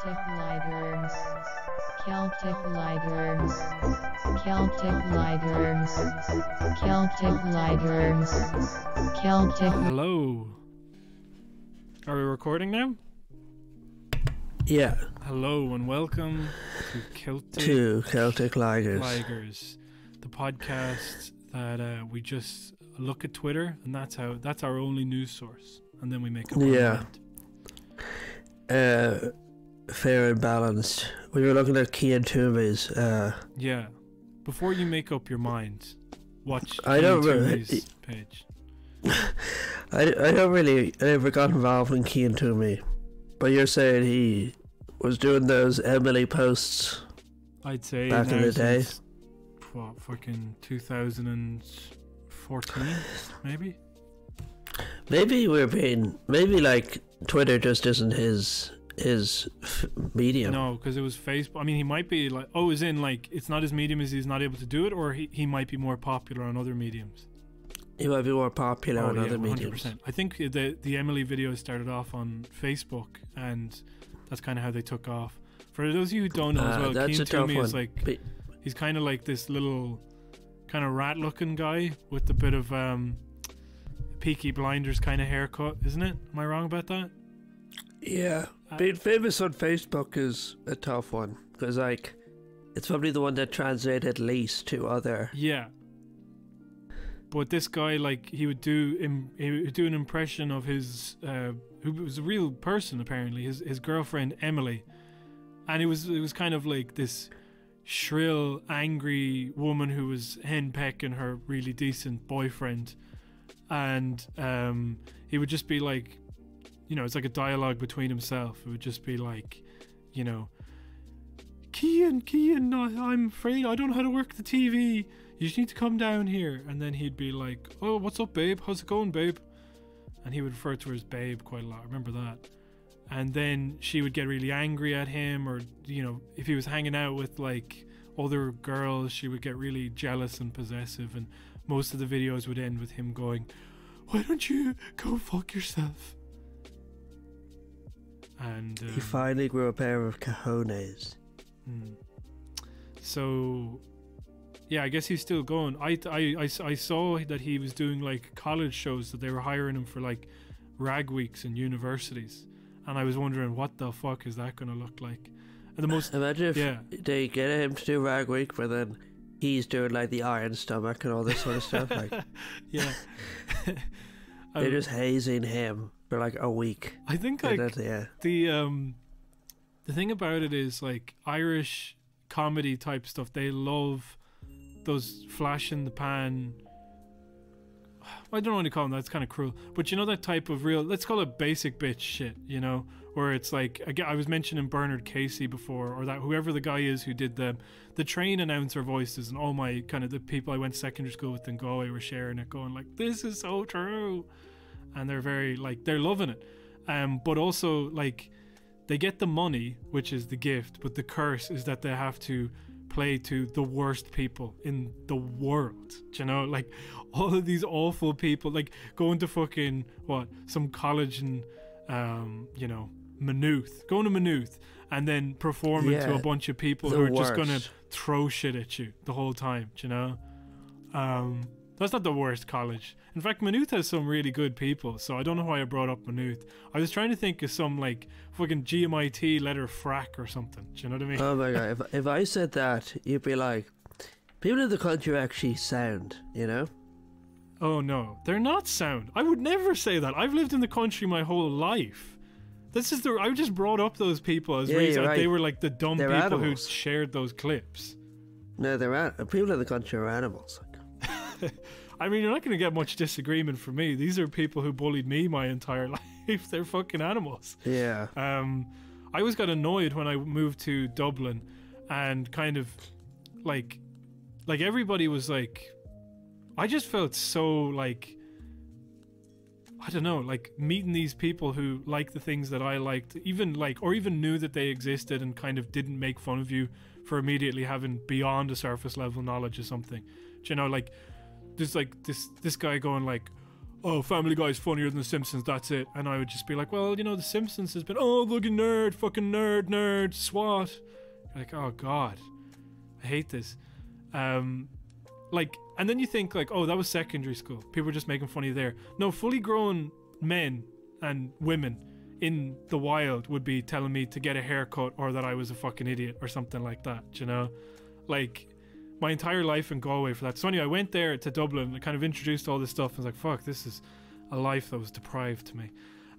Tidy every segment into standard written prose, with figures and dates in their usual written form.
Celtic Ligers, Celtic Ligers, Celtic Ligers, Celtic Ligers, Celtic. Hello. Are we recording now? Yeah. Hello and welcome to Celtic Ligers. The podcast that we just look at Twitter and that's our only news source, and then we make up our mind. Fair and balanced. We were looking at Cian Toomey's. Yeah. Before you make up your mind, watch I don't Toomey's page. I don't really ever got involved in Cian Toomey, but you're saying he was doing those Emily posts. I'd say back in the day. What, fucking 2014, maybe? Maybe like Twitter just isn't his medium. No, because it was Facebook. I mean, he might be like, as in like it's not his medium, as he's not able to do it, or he might be more popular on other mediums. He might be more popular on other 100%. mediums. I think the Emily video started off on Facebook, and that's kind of how they took off. For those of you who don't know as well, Cian Toomey is like, he's kind of like this little kind of rat-looking guy with a bit of Peaky Blinders kind of haircut, isn't it? Am I wrong about that? Yeah, being famous on Facebook is a tough one, because like it's probably the one that translated least to other. Yeah. But this guy, like, he would do an impression of his who was a real person apparently, his girlfriend Emily, and it was kind of like this shrill, angry woman who was henpecking her really decent boyfriend, and he would just be like, you know, it's like a dialogue between himself. It would just be like, you know, Cian, I'm afraid I don't know how to work the TV. You just need to come down here. And then he'd be like, oh, what's up, babe? How's it going, babe? And he would refer to her as babe quite a lot. I remember that. And then she would get really angry at him, or, you know, if he was hanging out with like other girls, she would get really jealous and possessive. And most of the videos would end with him going, why don't you go fuck yourself? And he finally grew a pair of cojones. So yeah, I guess he's still going. I saw that he was doing like college shows, that they were hiring him for like rag weeks in universities, and I was wondering what the fuck is that going to look like. And the most imagine if they get him to do rag week, but then he's doing like the iron stomach and all this sort of stuff. Like, yeah, they're just hazing him for like a week. I think like the thing about it is like Irish comedy type stuff. They love those flash in the pan. I don't know what to call them. That's kind of cruel, but you know that type of real. Let's call it basic bitch shit. You know, where it's like, again, I was mentioning Bernard Casey before, or that whoever the guy is who did the train announcer voices, and all my kind of the people I went to secondary school with in Galway were sharing it, going like, "This is so true," and they're very like they're loving it, but also like they get the money, which is the gift, but the curse is that they have to play to the worst people in the world. Do you know, like all of these awful people, like going to fucking some college in you know, Maynooth, going to Maynooth and then performing to a bunch of people who are just gonna throw shit at you the whole time. Do you know, that's not the worst college. In fact, Maynooth has some really good people, so I don't know why I brought up Maynooth. I was trying to think of some like fucking GMIT letter frack or something. Do you know what I mean? Oh my god, if I said that, you'd be like, people in the country are actually sound, you know? Oh no, they're not sound. I would never say that. I've lived in the country my whole life. This is I just brought up those people as reason they were like the dumb people animals who shared those clips. No, people in the country are animals. I mean, you're not going to get much disagreement from me. These are people who bullied me my entire life. They're fucking animals. Yeah. I always got annoyed when I moved to Dublin, and kind of like everybody was like, I just felt so like, I don't know, like meeting these people who like the things that I liked, even knew that they existed, and kind of didn't make fun of you for immediately having beyond a surface level knowledge of something. Do you know, like there's like this guy going like, oh, Family Guy's funnier than The Simpsons, that's it. And I would just be like, well, you know, The Simpsons has been, oh, fucking nerd, SWAT. Like, oh god, I hate this. Like, and then you think like, oh, that was secondary school, people were just making fun of you there. No, fully grown men and women in the wild would be telling me to get a haircut or that I was a fucking idiot or something like that, you know? Like, my entire life in Galway for that. So anyway, I went there to Dublin and kind of introduced all this stuff. I was like, fuck, this is a life that was deprived to me.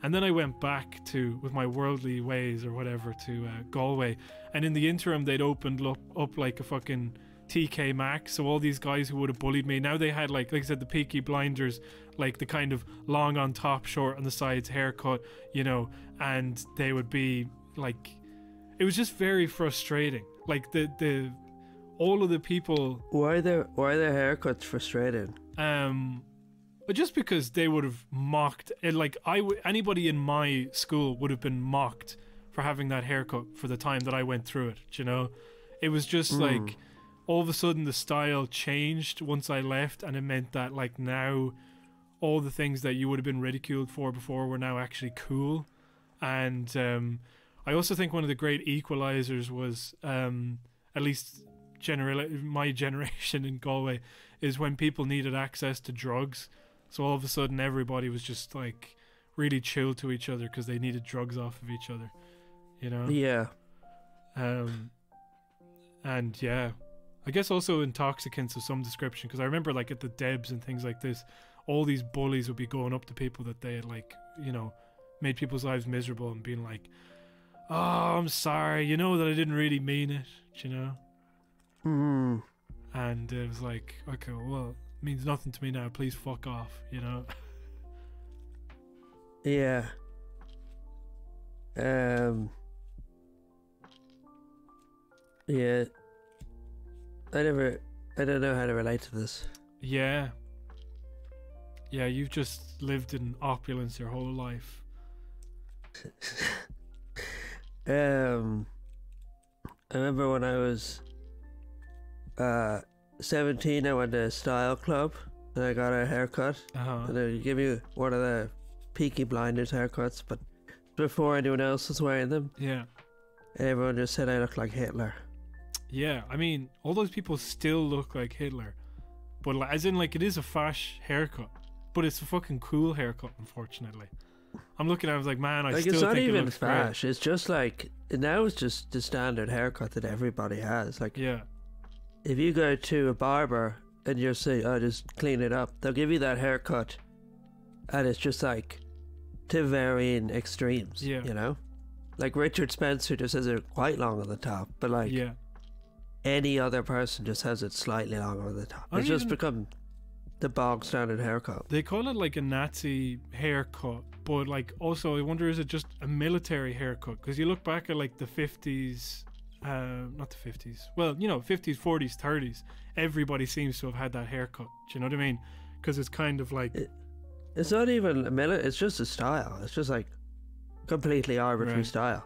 And then I went back to, with my worldly ways or whatever, to Galway. And in the interim, they'd opened up like a fucking TK Maxx. So all these guys who would have bullied me, now they had like I said, the Peaky Blinders, like the kind of long on top, short on the sides haircut, you know, and they would be like, it was just very frustrating. Like the all of the people. Why are their haircuts frustrating? But just because they would have mocked it, like anybody in my school would have been mocked for having that haircut for the time that I went through it, you know? It was just like, all of a sudden the style changed once I left, and it meant that like now all the things that you would have been ridiculed for before were now actually cool. And I also think one of the great equalizers was, at least my generation in Galway, is when people needed access to drugs. So all of a sudden everybody was just like really chill to each other because they needed drugs off of each other, you know? Yeah. And yeah, I guess also intoxicants of some description, because I remember like at the Debs and things like this, all these bullies would be going up to people that they had like, you know, made people's lives miserable and being like, oh, I'm sorry, you know that I didn't really mean it, you know? And it was like, okay, well, it means nothing to me now, please fuck off, you know? Yeah. Yeah. I don't know how to relate to this. Yeah. Yeah, you've just lived in opulence your whole life. I remember when I was 17, I went to a style club and I got a haircut. And they give you one of the Peaky Blinders haircuts, but before anyone else was wearing them. Yeah. And everyone just said I looked like Hitler. Yeah, I mean, all those people still look like Hitler, but like, as in like it is a fash haircut, but it's a fucking cool haircut. Unfortunately, I'm looking at it, I was like, man, I like, still it's not think even it looks fash. great. It's just like, now it's just the standard haircut that everybody has. Like, Yeah, if you go to a barber and you say, oh, just clean it up, they'll give you that haircut, and it's just like to varying extremes. Yeah. You know, like Richard Spencer just has it quite long on the top, but like, yeah. any other person just has it slightly long on the top. It's just become the bog standard haircut. They call it like a Nazi haircut, but like also I wonder, is it just a military haircut? Because you look back at like the 50s, not the 50s, well, you know, 50s, 40s, 30s, everybody seems to have had that haircut. Do you know what I mean? Because it's kind of like... It's not even a it's just a style. It's just like completely arbitrary style.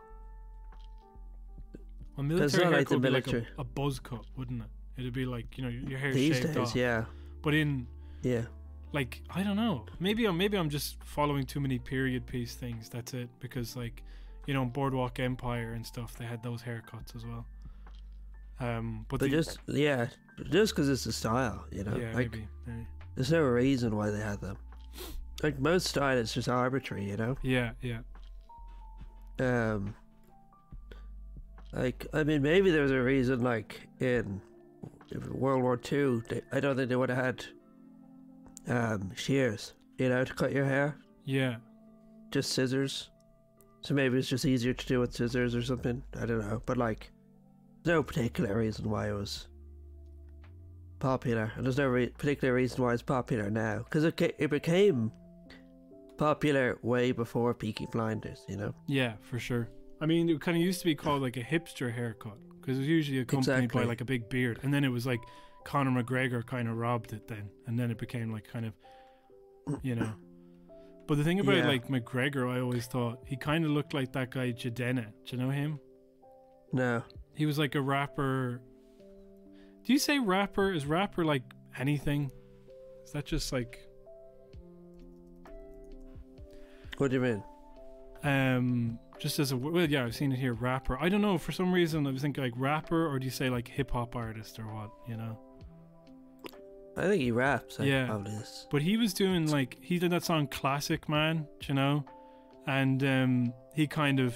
A military like haircut the would be military. like a buzz cut, wouldn't it? It'd be like, you know, your hair These shaved days, off. yeah. But in... Yeah. Like, I don't know. Maybe I'm just following too many period piece things. That's it. Because like, you know, in Boardwalk Empire and stuff, they had those haircuts as well. But just because it's a style, you know. Yeah, like, maybe. There's no reason why they had them. Like, most style is just arbitrary, you know. Yeah, yeah. Like, I mean, maybe there was a reason, like, in World War II, I don't think they would have had shears, you know, to cut your hair. Yeah. Just scissors. So maybe it's just easier to do with scissors or something. I don't know. But, like, no particular reason why it was popular. And there's no particular reason why it's popular now. Because it became popular way before Peaky Blinders, you know? Yeah, for sure. I mean, it kind of used to be called like a hipster haircut because it was usually accompanied by like a big beard, and then it was like Conor McGregor kind of robbed it then, and then it became like kind of, you know. But the thing about like McGregor, I always thought he kind of looked like that guy Jadena. Do you know him? No. He was like a rapper. Do you say rapper? Is rapper like anything? Is that just like... What do you mean? Just as a well, yeah, I've seen it here. Rapper. I don't know. For some reason, I was thinking like rapper, or do you say like hip hop artist or what? You know. I think he raps. Yeah. Probably is. But he was doing like he did that song "Classic Man," do you know, and he kind of.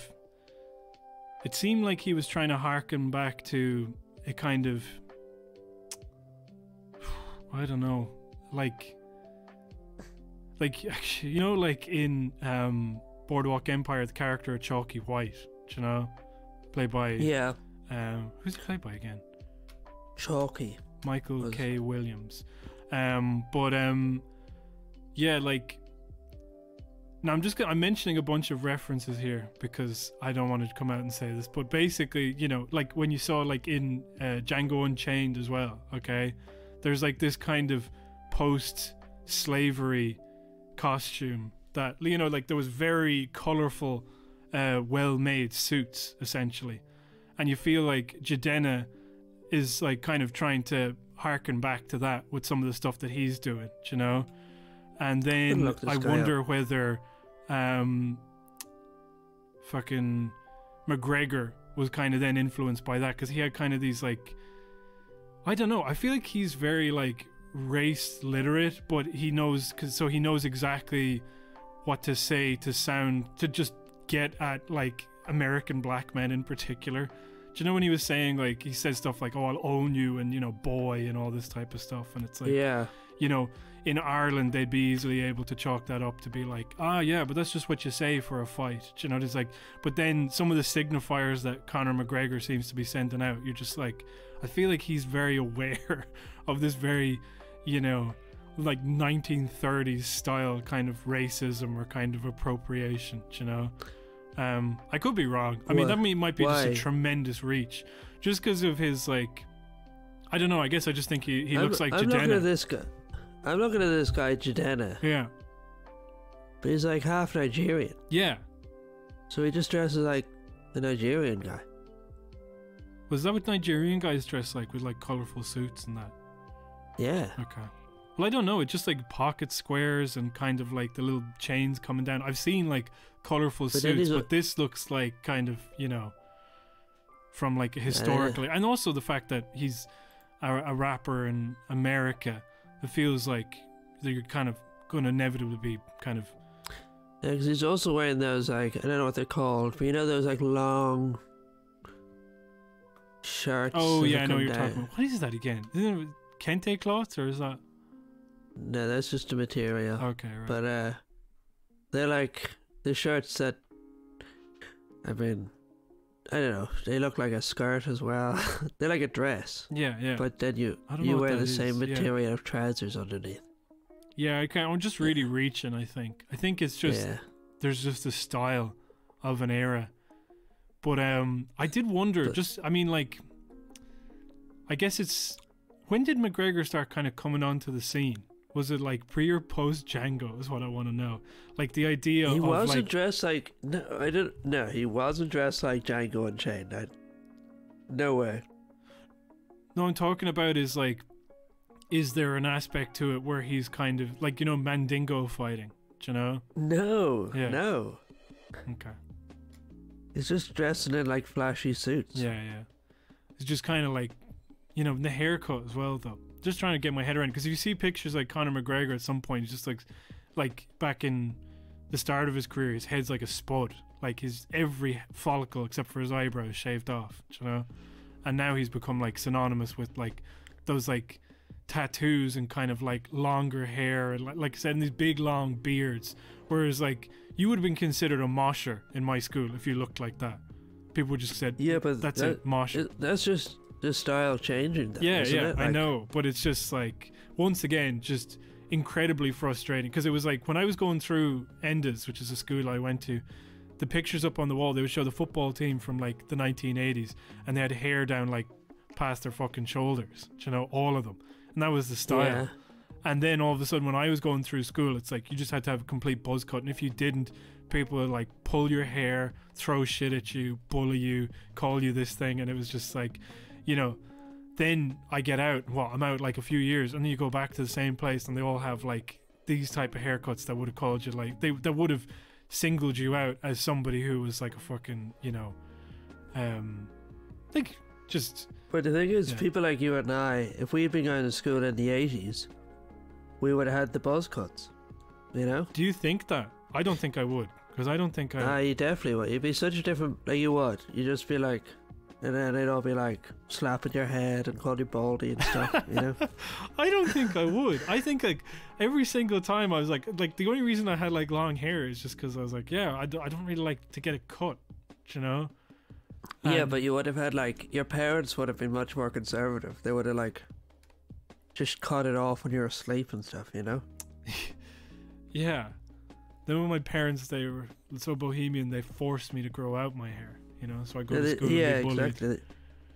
It seemed like he was trying to harken back to a kind of. I don't know, like actually, you know, like in Boardwalk Empire, the character of Chalky White, do you know, played by who's he played by again? Chalky. Michael K. Williams. Yeah, like. Now I'm mentioning a bunch of references here because I don't want to come out and say this, but basically, you know, like when you saw like in Django Unchained as well, okay, there's like this kind of post-slavery costume that, you know, like there was very colorful, well-made suits essentially, and you feel like Jidenna is like kind of trying to harken back to that with some of the stuff that he's doing, you know. And then I wonder whether fucking McGregor was kind of then influenced by that, because he had kind of these like, I don't know, I feel like he's very like race literate, but he knows, so he knows exactly what to say to sound, to just get at like American black men in particular. Do you know when he was saying like, he said stuff like, oh, I'll own you, and you know, boy, and all this type of stuff, and it's like, yeah, you know, in Ireland they'd be easily able to chalk that up to be like, yeah, but that's just what you say for a fight. Do you know, there's like, but then some of the signifiers that Conor McGregor seems to be sending out, you're just like, I feel like he's very aware of this very, you know, like 1930s style kind of racism or kind of appropriation, you know. I could be wrong. I mean, that might be just a tremendous reach, just because of his like, I don't know. I guess I just think he looks like Jidenna. I'm looking at this guy Jidenna. Yeah. But he's like half Nigerian. Yeah. So he just dresses like the Nigerian guy. Was that what Nigerian guys dress like, with like colourful suits and that? Yeah. Okay. Well, I don't know. It's just like pocket squares and kind of like the little chains coming down. I've seen like colourful suits, but this looks like kind of, you know, from like historically. And also the fact that he's a rapper in America, it feels like you're kind of going to inevitably be kind of... Yeah, because he's also wearing those, like, I don't know what they're called, but you know those like long shirts? Oh yeah, I know what you're talking about. What is that again? Isn't it kente cloths, or is that... No, that's just a material. Okay, right. But they're like the shirts that, I mean, I don't know, they look like a skirt as well. They're like a dress. Yeah, yeah. But then you wear the same material of trousers underneath. Yeah, I'm just really reaching, I think. I think it's just, there's just a style of an era. But I did wonder, I mean, like, I guess it's, when did McGregor start kind of coming onto the scene? Was it like pre or post Django is what I want to know. Like the idea he of wasn't like, dressed like, he wasn't dressed like Django Unchained. No way. No, I'm talking about is like, is there an aspect to it where he's kind of like, you know, Mandingo fighting, do you know? No, yeah. No. Okay. He's just dressing in like flashy suits. Yeah, yeah. It's just kind of like, you know, the haircut as well though. Just trying to get my head around, because if you see pictures like Conor McGregor at some point, he's just like back in the start of his career, his head's like a spud, like his every follicle except for his eyebrows shaved off, you know. And now he's become like synonymous with like those like tattoos and kind of like longer hair and like I said, in these big long beards. Whereas like you would have been considered a mosher in my school if you looked like that. People would just said, yeah, but that's it, mosher. That's just the style changing. Then, yeah, isn't yeah, it? I know, but it's just like, once again, just incredibly frustrating, because it was like when I was going through Enda's, which is a school I went to, the pictures up on the wall, they would show the football team from like the 1980s, and they had hair down like past their fucking shoulders, you know, all of them, and that was the style. Yeah. And then all of a sudden when I was going through school, it's like you just had to have a complete buzz cut, and if you didn't, people would like pull your hair, throw shit at you, bully you, call you this thing, and it was just like, you know, then I get out, I'm out like a few years, and then you go back to the same place and they all have like these type of haircuts that would have called you like, that would have singled you out as somebody who was like a fucking, like just. But the thing is, people like you and I, if we'd been going to school in the 80s, we would have had the buzz cuts, you know? Do you think that? I don't think I would, because I don't think I... Ah, you definitely would. You'd be such a different... Like, you would. You'd just be like... And then they'd all be like, slapping your head and calling you baldy and stuff, you know? I don't think I would. I think, like, every single time I was like, the only reason I had, like, long hair is just because I was like, I don't really like to get it cut, you know? Yeah, but you would have had, like, your parents would have been much more conservative. They would have, like, just cut it off when you were asleep and stuff, you know? Yeah. Then when my parents, they were so bohemian, they forced me to grow out my hair, you know? So I go to school and be bullied. Exactly.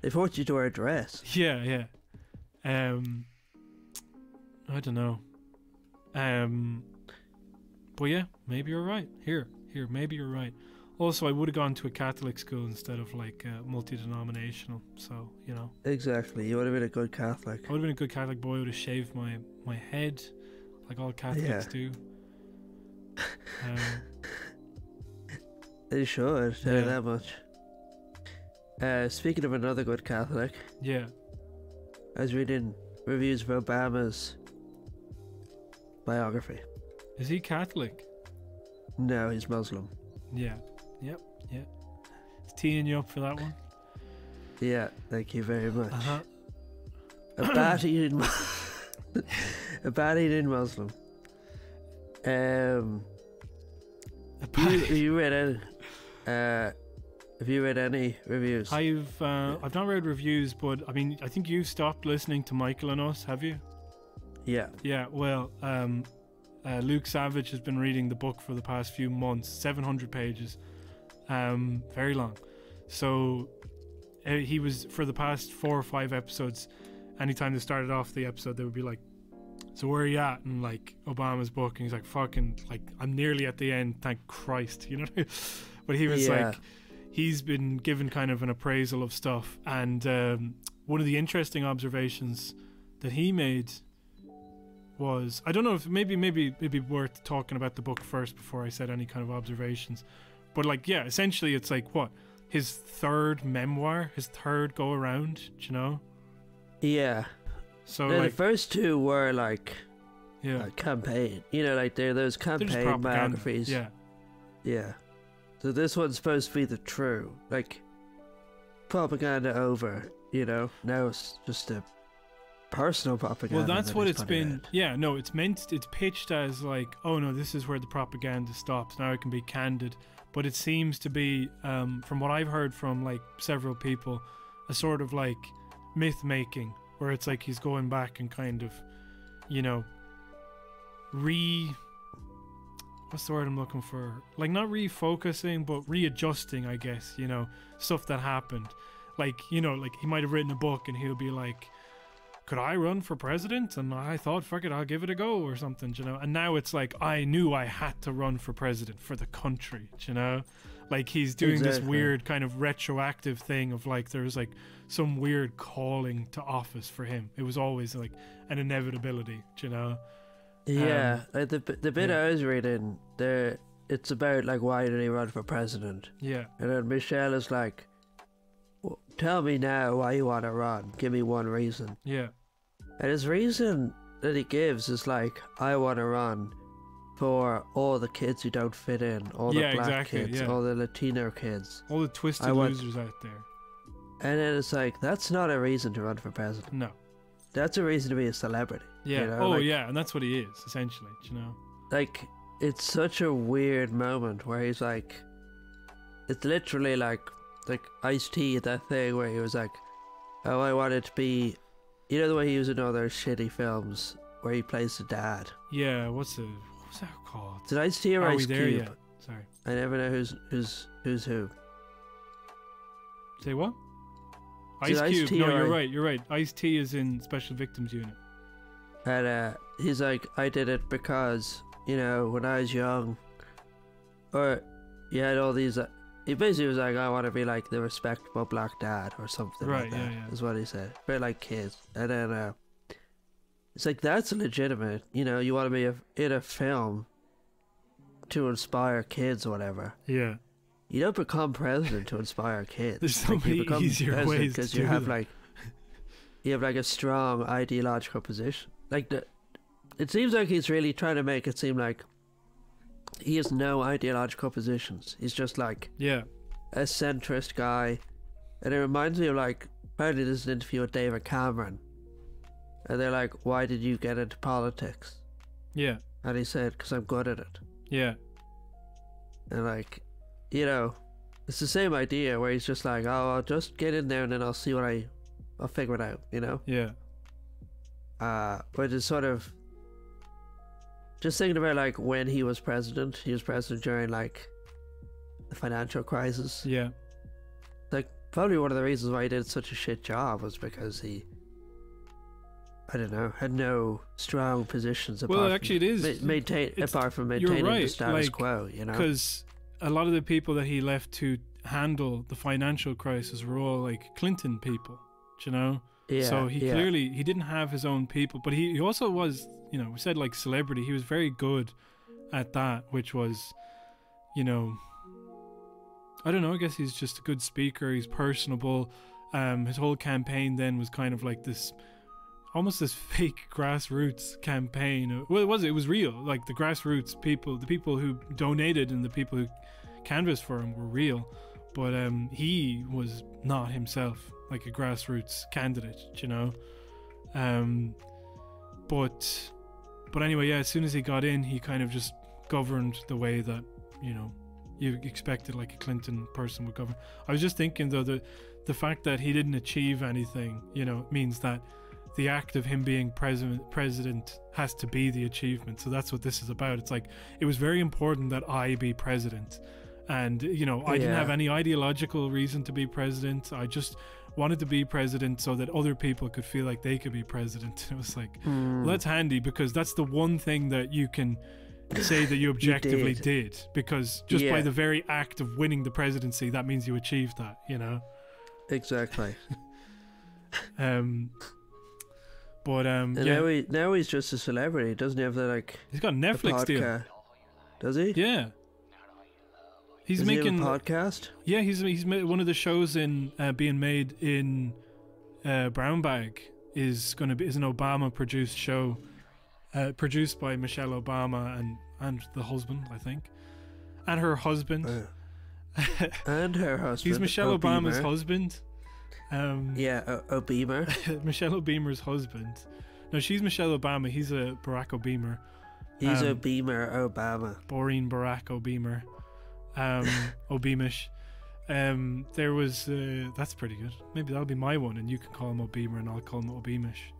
They forced you to wear a dress. Yeah. I don't know. But yeah, maybe you're right. Here, maybe you're right. Also, I would have gone to a Catholic school instead of like multi-denominational. So, you know. Exactly. You would have been a good Catholic. I would have been a good Catholic boy. I would have shaved my head like all Catholics do. They should. Tell you that much. Speaking of another good Catholic. Yeah. I was reading reviews of Obama's biography. Is he Catholic? No, he's Muslim. Yeah. Yep. He's teeing you up for that one. Yeah, thank you very much. Uh-huh. A bat-eating Muslim. Have you read any? Have you read any reviews? I've not read reviews, but I mean, I think you stopped listening to Michael and Us, have you? Yeah. Yeah. Well, Luke Savage has been reading the book for the past few months, 700 pages, very long. So he was, for the past 4 or 5 episodes, anytime they started off the episode, they would be like, "So where are you at?" And like Obama's book, and he's like, "Fucking, like, I'm nearly at the end, thank Christ," you know. But he was like, he's been given kind of an appraisal of stuff, and one of the interesting observations that he made was, I don't know if maybe it'd be worth talking about the book first before I said any kind of observations, but like, yeah, essentially it's like what, his third memoir, his third go around, you know? Yeah. So now, like, the first 2 were like, yeah, campaign. You know, like they're those campaign biographies. Yeah. Yeah. So this one's supposed to be the true, like, propaganda over, you know? Now it's just a personal propaganda. Well, that's what it's been. Out. Yeah, no, it's pitched as like, oh no, this is where the propaganda stops. Now I can be candid. But it seems to be, from what I've heard from like several people, a sort of like myth making, where it's like he's going back and kind of, you know, what's the word I'm looking for? Like, not refocusing, but readjusting, I guess, you know, stuff that happened. Like, you know, like he might have written a book and he'll be like, could I run for president? And I thought, fuck it, I'll give it a go or something, you know. And now it's like, I knew I had to run for president for the country, you know. Like, he's doing this weird kind of retroactive thing of like, there's like some weird calling to office for him. It was always like an inevitability, you know. Yeah, like the bit I was reading there, it's about like, why did he run for president? Yeah. And then Michelle is like, well, tell me now why you want to run. Give me one reason. Yeah. And his reason that he gives is like, I want to run for all the kids who don't fit in, all the black kids, all the Latino kids, all the twisted losers out there. And then it's like, that's not a reason to run for president. No. That's a reason to be a celebrity. Yeah. You know? Oh, like, yeah, and that's what he is, essentially, you know. Like, it's such a weird moment where he's like, it's literally like Ice-T, that thing where he was like, oh, I wanted to be, you know, the way he was in all those shitty films where he plays the dad. Yeah, what's that called? Is it Ice-T or Ice There Cube? yet? Sorry. I never know who's who. Say what? Is Ice Cube. Ice-T No, or you're right. Ice-T is in Special Victims Unit. And he's like, I did it because, you know, when I was young, or you had all these. He basically was like, I want to be like the respectable black dad or something. Right, like that, yeah. is what he said. Very like kids. And then it's like, that's legitimate. You know, you want to be in a film to inspire kids or whatever. Yeah. You don't become president to inspire kids. There's so many you become easier president ways to because do you have that. like a strong ideological position. It seems like he's really trying to make it seem like he has no ideological positions. He's just like Yeah. a centrist guy, and it reminds me of like apparently there's an interview with David Cameron, and they're like, "Why did you get into politics?" Yeah. And he said, "Because I'm good at it." Yeah. And like, you know, it's the same idea where he's just like, "Oh, I'll just get in there and then I'll see I'll figure it out," you know. Yeah. But it's sort of just thinking about like when he was president during like the financial crisis. Yeah. Like probably one of the reasons why he did such a shit job was because he, I don't know, had no strong positions apart Well, actually, from it is. apart from You're maintaining the right, status like, quo, you know. Because a lot of the people that he left to handle the financial crisis were all like Clinton people, do you know? Yeah, So he yeah. clearly, he didn't have his own people, but he also was, we said like celebrity. He was very good at that, which was, I don't know, I guess he's just a good speaker. He's personable. His whole campaign then was kind of like this, almost this fake grassroots campaign. Well, it was real. Like the grassroots people, the people who donated and the people who canvassed for him were real. But he was not himself like a grassroots candidate, But anyway, yeah, as soon as he got in, he kind of just governed the way that, you expected like a Clinton person would govern. I was just thinking though that the fact that he didn't achieve anything, means that the act of him being president has to be the achievement. So that's what this is about. It's like, it was very important that I be president. And, I didn't have any ideological reason to be president. I just wanted to be president so that other people could feel like they could be president. It was like, well, that's handy because that's the one thing that you can say that you objectively did. Because just by the very act of winning the presidency, that means you achieved that, Exactly. But and yeah. now he's just a celebrity. Doesn't he have the like? He's got a Netflix deal. Does he? Yeah. He's Does making he have a podcast. Yeah, he's made one of the shows in being made in Brown Bag is an Obama produced show, produced by Michelle Obama and the husband, I think, and her husband. And her husband. He's Michelle Obama's Beamer. husband. Beamer. Michelle Obama's husband. No, she's Michelle Obama. He's a Barack Obama. He's a Beamer Obama. Boring Barack Obama. Obamish. There was that's pretty good. Maybe that'll be my one, and you can call him Obama, and I'll call him Obamish.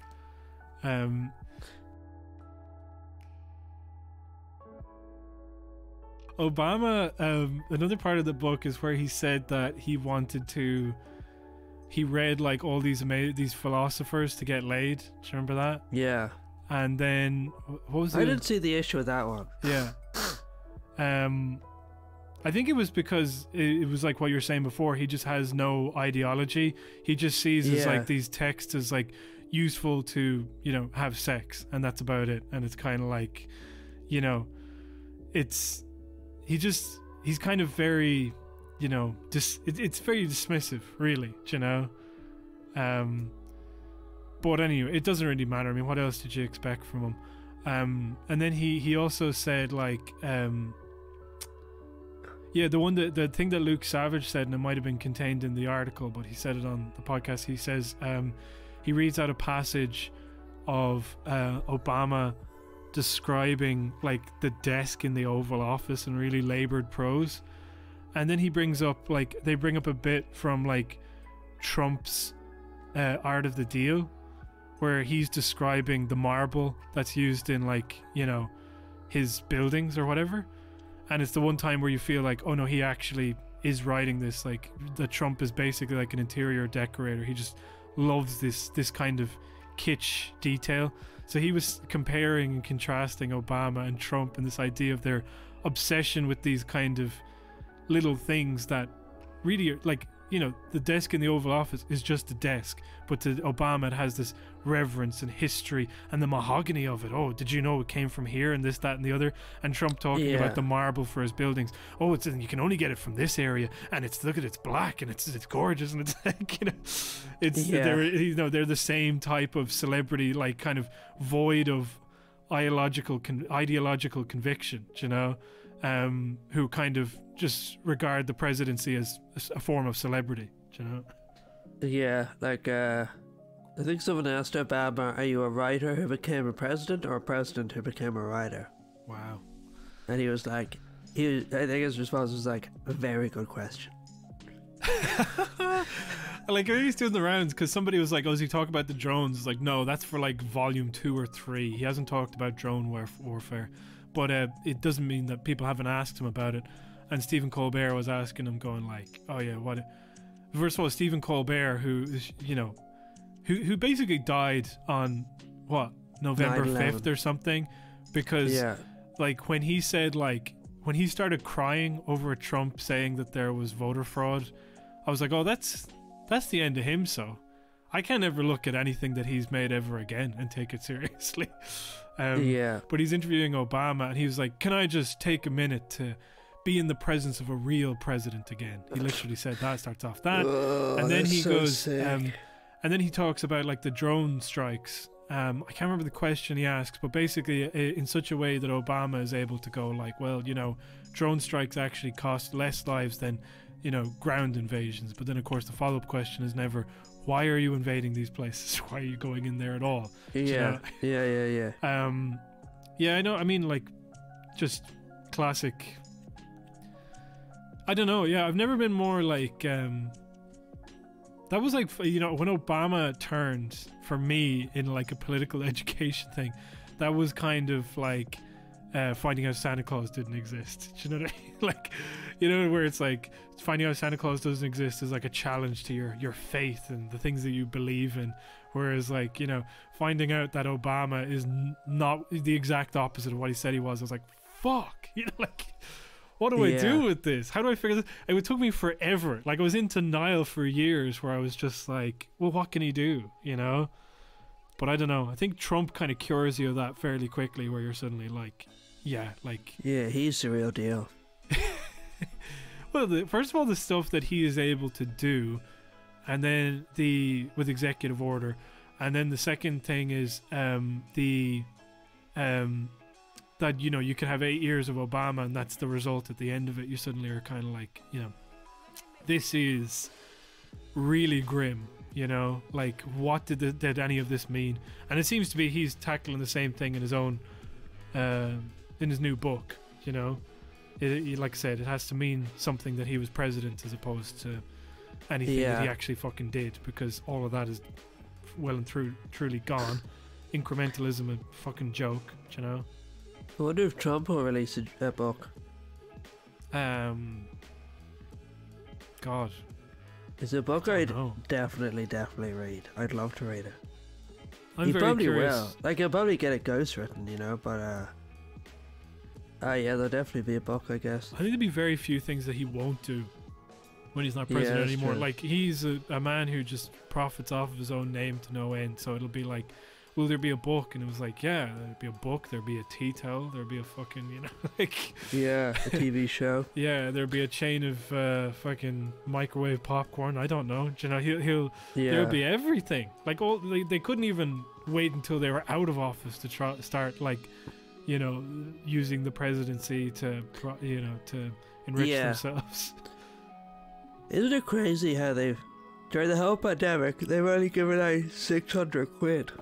Obama. Another part of the book is where he said that he read like all these philosophers to get laid. Do you remember that? Yeah. And then what was it? I didn't see the issue with that one. Yeah. I think it was because it was like what you were saying before. He just has no ideology. He just sees as like these texts as like useful to have sex, and that's about it. And it's kind of like, he's kind of very, it's very dismissive, really. But anyway, it doesn't really matter. I mean, what else did you expect from him? And then he also said like. Yeah, the thing that Luke Savage said, and it might have been contained in the article, but he said it on the podcast. He says he reads out a passage of Obama describing like the desk in the Oval Office in really labored prose, and then he brings up they bring up a bit from like Trump's Art of the Deal, where he's describing the marble that's used in his buildings or whatever. And it's the one time where you feel like, oh no, he actually is writing this, like that Trump is basically like an interior decorator. He just loves this kind of kitsch detail. So he was comparing and contrasting Obama and Trump and this idea of their obsession with these kind of little things that really are, like, you know, the desk in the Oval Office is just a desk, but to Obama it has this reverence and history and the mahogany of it. Oh, did you know it came from here and this, that, and the other? And Trump talking about the marble for his buildings. Oh, it's you can only get it from this area, and it's look at it's black and it's gorgeous, and it's like, you know, it's they're, you know, they're the same type of celebrity, like kind of void of ideological conviction, you know, who kind of just regard the presidency as a form of celebrity, you know. Yeah, like I think someone asked Obama, are you a writer who became a president or a president who became a writer? Wow. And he was like, I think his response was like, a very good question. Like, he's doing the rounds because somebody was like, oh, does he talk about the drones? It's like, no, that's for like volume 2 or 3. He hasn't talked about drone warfare, but it doesn't mean that people haven't asked him about it. And Stephen Colbert was asking him, going like, oh yeah, what? First of all, Stephen Colbert, who is, you know, who basically died on what, November 5th or something, because like when he said, like when he started crying over Trump saying that there was voter fraud, I was like, oh, that's the end of him. So I can't ever look at anything that he's made ever again and take it seriously. But he's interviewing Obama and he was like, can I just take a minute to be in the presence of a real president again? He literally said that, starts off that. And then he goes, and then he talks about like the drone strikes. I can't remember the question he asks, but basically in such a way that Obama is able to go like, well, you know, drone strikes actually cost less lives than, you know, ground invasions. But then of course the follow-up question is never, why are you invading these places? Why are you going in there at all? Yeah, you know? Yeah, I know. I mean, like, just classic. I don't know. Yeah, I've never been more like. That was like, you know, when Obama turned for me in like a political education thing. That was kind of like finding out Santa Claus didn't exist. Do you know what I mean? Like, you know, where it's like finding out Santa Claus doesn't exist is like a challenge to your faith and the things that you believe in. Whereas, like, you know, finding out that Obama is not the exact opposite of what he said he was, I was like, fuck, you know, like, what do I do with this? How do I figure this? It took me forever. Like, I was in denial for years where I was just like, well, what can he do, you know? But I don't know. I think Trump kind of cures you of that fairly quickly, where you're suddenly like, yeah, he's the real deal. Well, first of all, the stuff that he is able to do, and then with executive order, and then the second thing is that, you know, you can have 8 years of Obama and that's the result at the end of it. You suddenly are kind of like, you know, this is really grim, you know, like what did any of this mean? And it seems to be he's tackling the same thing in his own in his new book, you know. Like I said, it has to mean something that he was president as opposed to anything that he actually fucking did, because all of that is well and truly gone. Incrementalism, a fucking joke, you know. I wonder if Trump will release a book. God. It's a book I'd definitely read. I'd love to read it. He probably curious. will. Like, he'll probably get it ghostwritten, you know, but yeah, there'll definitely be a book, I guess. I think there'll be very few things that he won't do when he's not president anymore. True. Like, he's a man who just profits off of his own name to no end. So it'll be like, will there be a book? And it was like, yeah, there'd be a book, there'd be a tea towel, there'd be a fucking, you know, like, yeah, a TV show. Yeah, there'd be a chain of fucking microwave popcorn. I don't know. You know, there'll be everything. Like, they couldn't even wait until they were out of office to start, like, you know, using the presidency to, you know, to enrich themselves. Isn't it crazy how during the whole pandemic, they've only given out 600 quid.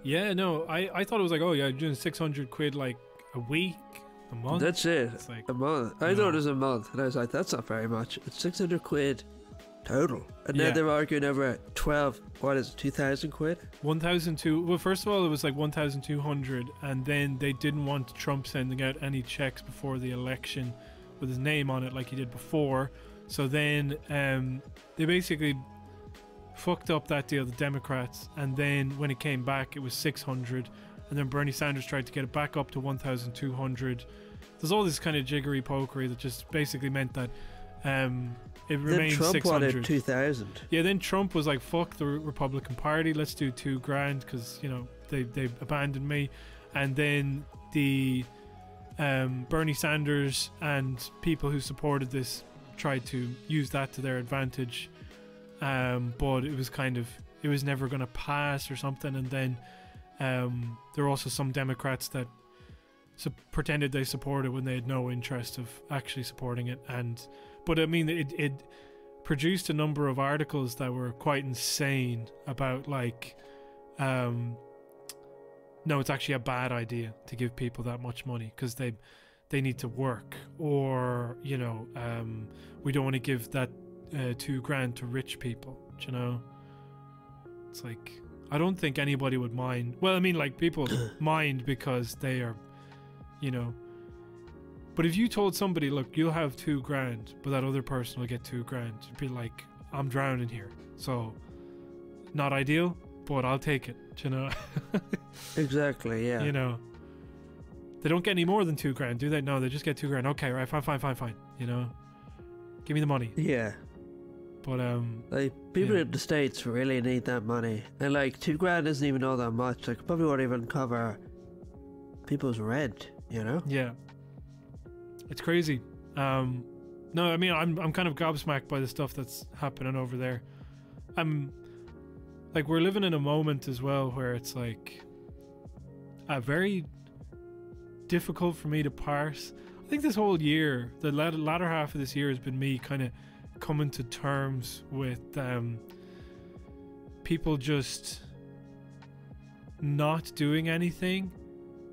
Yeah, no, I thought it was like, oh yeah, doing 600 quid like a week, a month. That's it. It's like, a month. I thought it was a month, and I was like, that's not very much. It's 600 quid total. And now they're arguing over 2,000 quid? 1,200. Well, first of all, it was like 1,200, and then they didn't want Trump sending out any checks before the election with his name on it like he did before. So then they basically fucked up that deal, the Democrats, and then when it came back, it was 600, and then Bernie Sanders tried to get it back up to 1,200. There's all this kind of jiggery pokery that just basically meant that it Then remained Trump 600. wanted 2,000. Yeah, then Trump was like, fuck the Republican Party, let's do $2,000 because, you know, they abandoned me. And then the Bernie Sanders and people who supported this tried to use that to their advantage. But it was it was never going to pass or something. And then there were also some Democrats that pretended they supported when they had no interest of actually supporting it. But I mean, it produced a number of articles that were quite insane about like, no, it's actually a bad idea to give people that much money because they need to work, or you know, we don't want to give that $2,000 to rich people. You know, it's like, I don't think anybody would mind. Well, I mean, like, people mind because they are, you know. But if you told somebody, look, you'll have $2,000, but that other person will get $2,000, it'd be like, I'm drowning here. So, not ideal, but I'll take it. You know. Exactly. Yeah. You know. They don't get any more than $2,000, do they? No, they just get $2,000. Okay, right, fine. You know, give me the money. Yeah. But like, people in the States really need that money, and like $2,000 isn't even all that much. Like, probably won't even cover people's rent. You know? Yeah. It's crazy. No, I mean, I'm kind of gobsmacked by the stuff that's happening over there. Like, we're living in a moment as well where it's like very difficult for me to parse. I think this whole year, the latter half of this year, has been me kind of coming to terms with people just not doing anything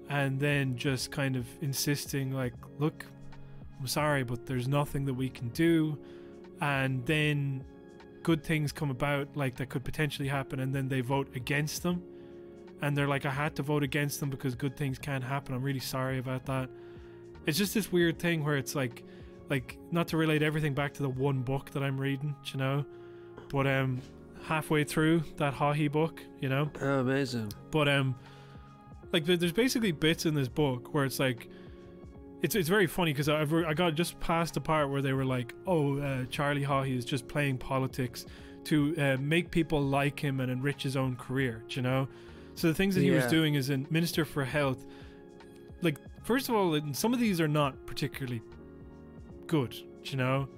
and then just kind of insisting like, look, I'm sorry, but there's nothing that we can do. And then good things come about, like, that could potentially happen, and then they vote against them, and they're like, I had to vote against them because good things can't happen. I'm really sorry about that. It's just this weird thing where it's like not to relate everything back to the one book that I'm reading, you know, but halfway through that Haughey book, you know. Oh, amazing. But like, there's basically bits in this book where it's like, it's very funny because I got just past the part where they were like, oh, Charlie Haughey is just playing politics to make people like him and enrich his own career, you know. So the things that he was doing as a Minister for Health, like, first of all, some of these are not particularly good, you know,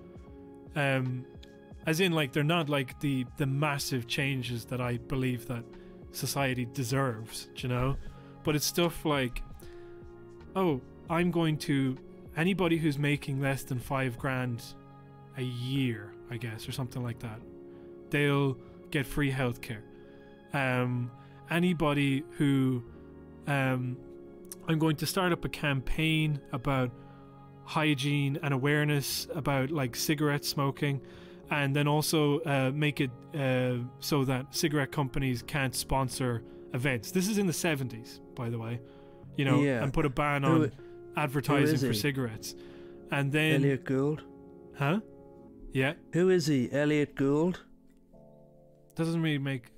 as in, like, they're not like the massive changes that I believe that society deserves, you know. But it's stuff like, oh, I'm going to, anybody who's making less than $5,000 a year, I guess, or something like that, they'll get free healthcare. Anybody who, I'm going to start up a campaign about hygiene and awareness about, like, cigarette smoking, and then also make it so that cigarette companies can't sponsor events. This is in the 70s, by the way, you know, and put a ban on advertising for cigarettes. And then Elliot Gould. Huh? Yeah. Who is he? Elliot Gould? Doesn't really make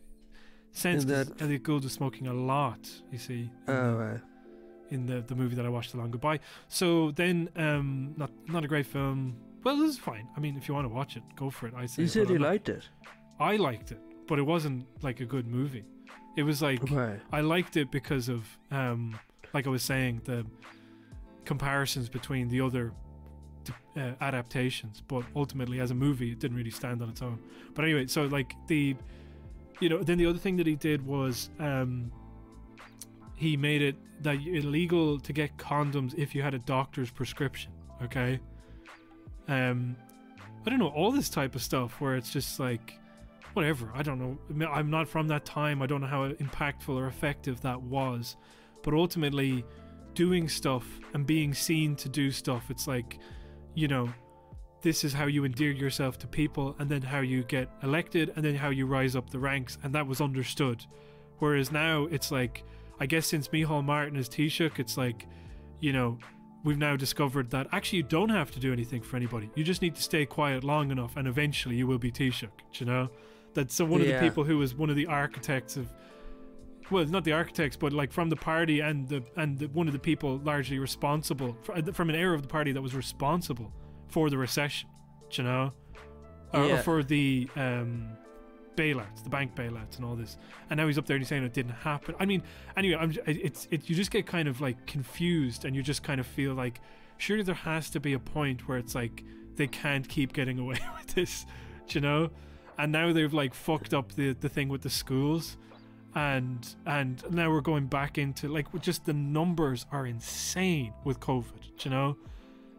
sense because Elliot Gould was smoking a lot, you see. In the movie that I watched, The Long Goodbye. So then, not a great film. Well, this is fine. I mean, if you want to watch it, go for it. I say. You said you liked it. I liked it, but it wasn't like a good movie. It was like, I liked it because of, like I was saying, the comparisons between the other adaptations, but ultimately as a movie it didn't really stand on its own. But anyway, so like then the other thing that he did was he made it that illegal to get condoms if you had a doctor's prescription. Okay. I don't know, all this type of stuff where it's just like, whatever, I don't know, I'm not from that time, I don't know how impactful or effective that was, but ultimately doing stuff and being seen to do stuff, it's like, you know, this is how you endear yourself to people, and then how you get elected, and then how you rise up the ranks, and that was understood. Whereas now it's like, I guess since Micheál Martin is Taoiseach, it's like, you know, we've now discovered that actually you don't have to do anything for anybody, you just need to stay quiet long enough and eventually you will be Taoiseach, you know. That's one of the people who was one of the architects of, well, not the architects, but like from the party and one of the people largely responsible from an era of the party that was responsible for the recession, you know. or Yeah. for the bailouts, the bank bailouts, and all this. And now he's up there and he's saying it didn't happen. I mean, anyway, you just get kind of like confused, and you just kind of feel like surely there has to be a point where it's like they can't keep getting away with this, do you know? And now they've like fucked up the thing with the schools, and now we're going back into like just the numbers are insane with COVID, do you know?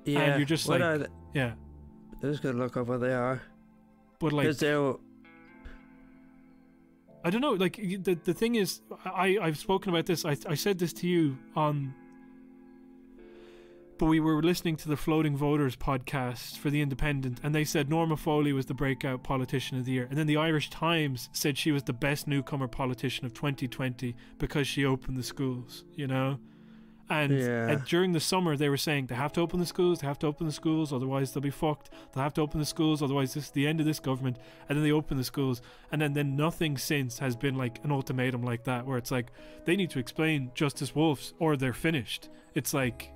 Yeah. And you're just What like, are they? yeah, I'm just gonna look up what they are. but like 'Cause they're I don't know, like the thing is, I've spoken about this. I said this to you on, but we were listening to the Floating Voters podcast for The Independent, and they said Norma Foley was the breakout politician of the year, and then the Irish Times said she was the best newcomer politician of 2020 because she opened the schools, you know. And during the summer they were saying they have to open the schools, otherwise they'll be fucked. They'll have to open the schools, otherwise this is the end of this government. And then they open the schools, and then nothing since has been like an ultimatum like that, where it's like they need to explain Justice Wolf's or they're finished. It's like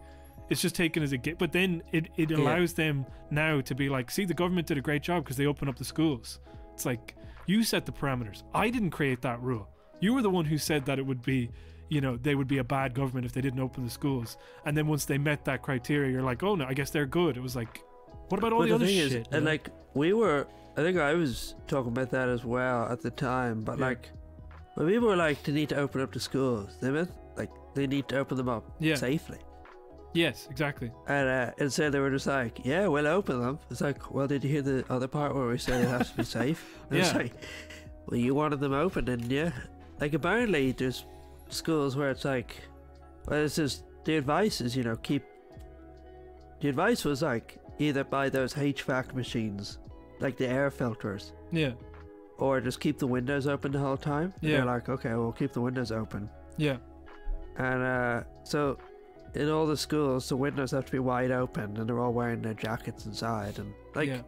it's just taken as a gift, but then it allows them now to be like, see, the government did a great job because they opened up the schools. It's like, you set the parameters. I didn't create that rule. You were the one who said that it would be, you know, they would be a bad government if they didn't open the schools. And then once they met that criteria, you're like, oh no, I guess they're good. It was like, what about all the other thing shit? is, and like I think I was talking about that as well at the time, but like when people were like, they need to open up the schools, they meant like they need to open them up safely. Yes, exactly. And instead they were just like, yeah, we'll open them. It's like, well, did you hear the other part where we said it has to be safe? And it's like, well, you wanted them open, and like apparently there's schools where it's like, well, it's just the advice is, you know, the advice was like either buy those HVAC machines, like the air filters, or just keep the windows open the whole time. And they're like, okay, we'll keep the windows open. And so in all the schools the windows have to be wide open, and they're all wearing their jackets inside, and like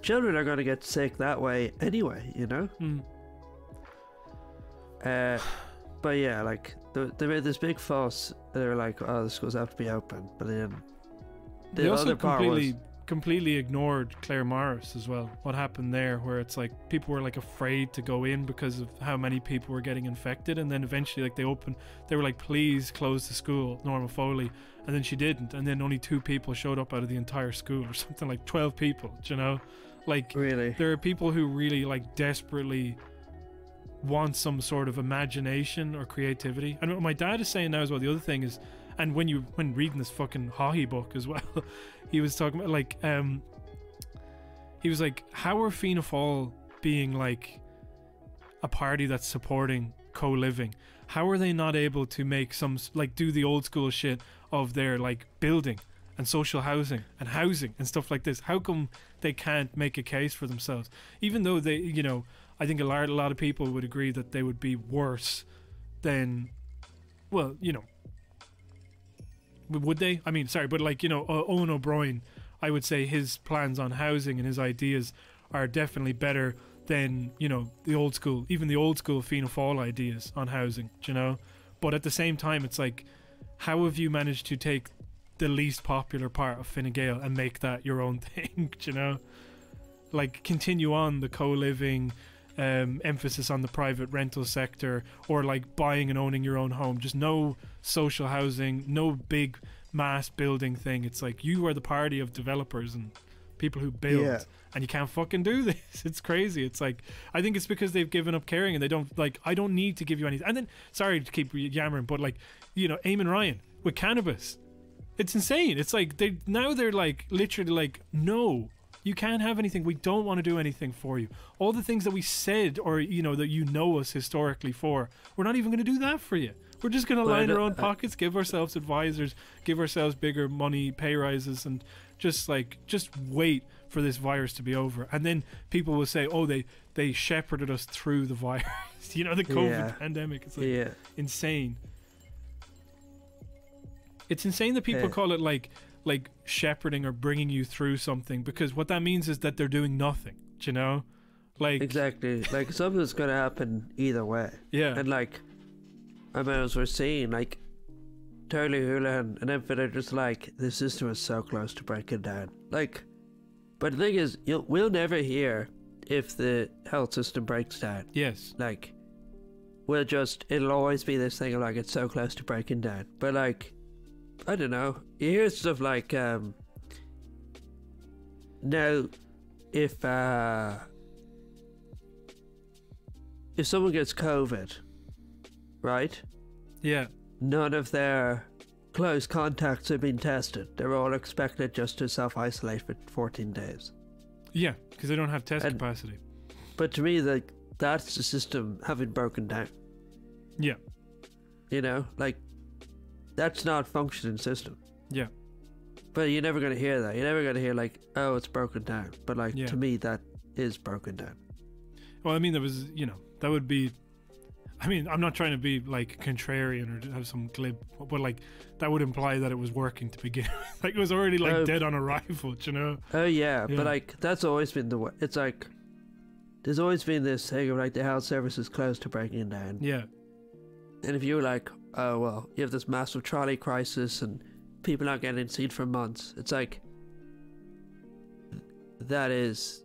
children are going to get sick that way anyway, you know. But yeah, like they made this big fuss. They were like, "Oh, the schools have to be open," but then they also completely ignored Claire Morris as well. What happened there, where it's like people were like afraid to go in because of how many people were getting infected, and then eventually, like they were like, "Please close the school," Norma Foley, and then she didn't, and then only 2 people showed up out of the entire school, or something like 12 people. Do you know, like really, there are people who really like desperately want some sort of imagination or creativity. And what my dad is saying now as well, the other thing is, and when reading this fucking Haughey book as well, he was talking about like he was like, how are Fianna Fáil being like a party that's supporting co-living? How are they not able to make some, like, do the old school shit of their like building and social housing and stuff like this? How come they can't make a case for themselves, even though they, you know, I think a lot of people would agree that they would be worse than, well, you know, would they? I mean, sorry, but like, you know, Owen O'Brien, I would say his plans on housing and his ideas are definitely better than, you know, the old school Fianna Fáil ideas on housing, do you know? But at the same time, it's like, how have you managed to take the least popular part of Fine Gael and make that your own thing, do you know? Like, continue on the co-living, emphasis on the private rental sector, or like buying and owning your own home. Just no social housing, no big mass building thing. It's like, you are the party of developers and people who build, and you can't fucking do this. It's crazy. It's like, I think it's because they've given up caring, and they don't, like, I don't need to give you anything. And then, sorry to keep yammering, but like, you know, Eamon Ryan with cannabis, it's insane. It's like they're like literally like, no, you can't have anything. We don't want to do anything for you. All the things that we said, or, you know, that you know us historically for, we're not even going to do that for you. We're just going to line our own pockets, give ourselves advisors, give ourselves bigger money, pay rises, and just wait for this virus to be over. And then people will say, oh, they shepherded us through the virus. You know, the COVID pandemic. It's like insane. It's insane that people call it like shepherding or bringing you through something, because what that means is that they're doing nothing, do you know? Like, exactly, like something's gonna happen either way. And like, I mean, as we're seeing, like Turley Houlihan and then they're just like, the system is so close to breaking down. Like, But the thing is, we'll never hear if the health system breaks down. Yes. Like, it'll always be this thing of like, it's so close to breaking down. But like, I don't know. You hear stuff like, now, if someone gets COVID, right? Yeah. None of their close contacts have been tested. They're all expected just to self-isolate for 14 days. Yeah, because they don't have test capacity. But to me, like, that's the system having broken down. Yeah. You know, like, that's not functioning system. Yeah. But you're never going to hear that. You're never going to hear like, oh, it's broken down. But like, to me, that is broken down. Well, I mean, that would be, I mean, I'm not trying to be like contrarian or to have some glib, but like that would imply that it was working to begin with. Like it was already like dead on arrival, you know? Oh yeah, but like that's always been the way. It's like there's always been this thing of like the health service is close to breaking down. Yeah. And if you're like, oh well, you have this massive trolley crisis and people not getting seen for months, it's like that is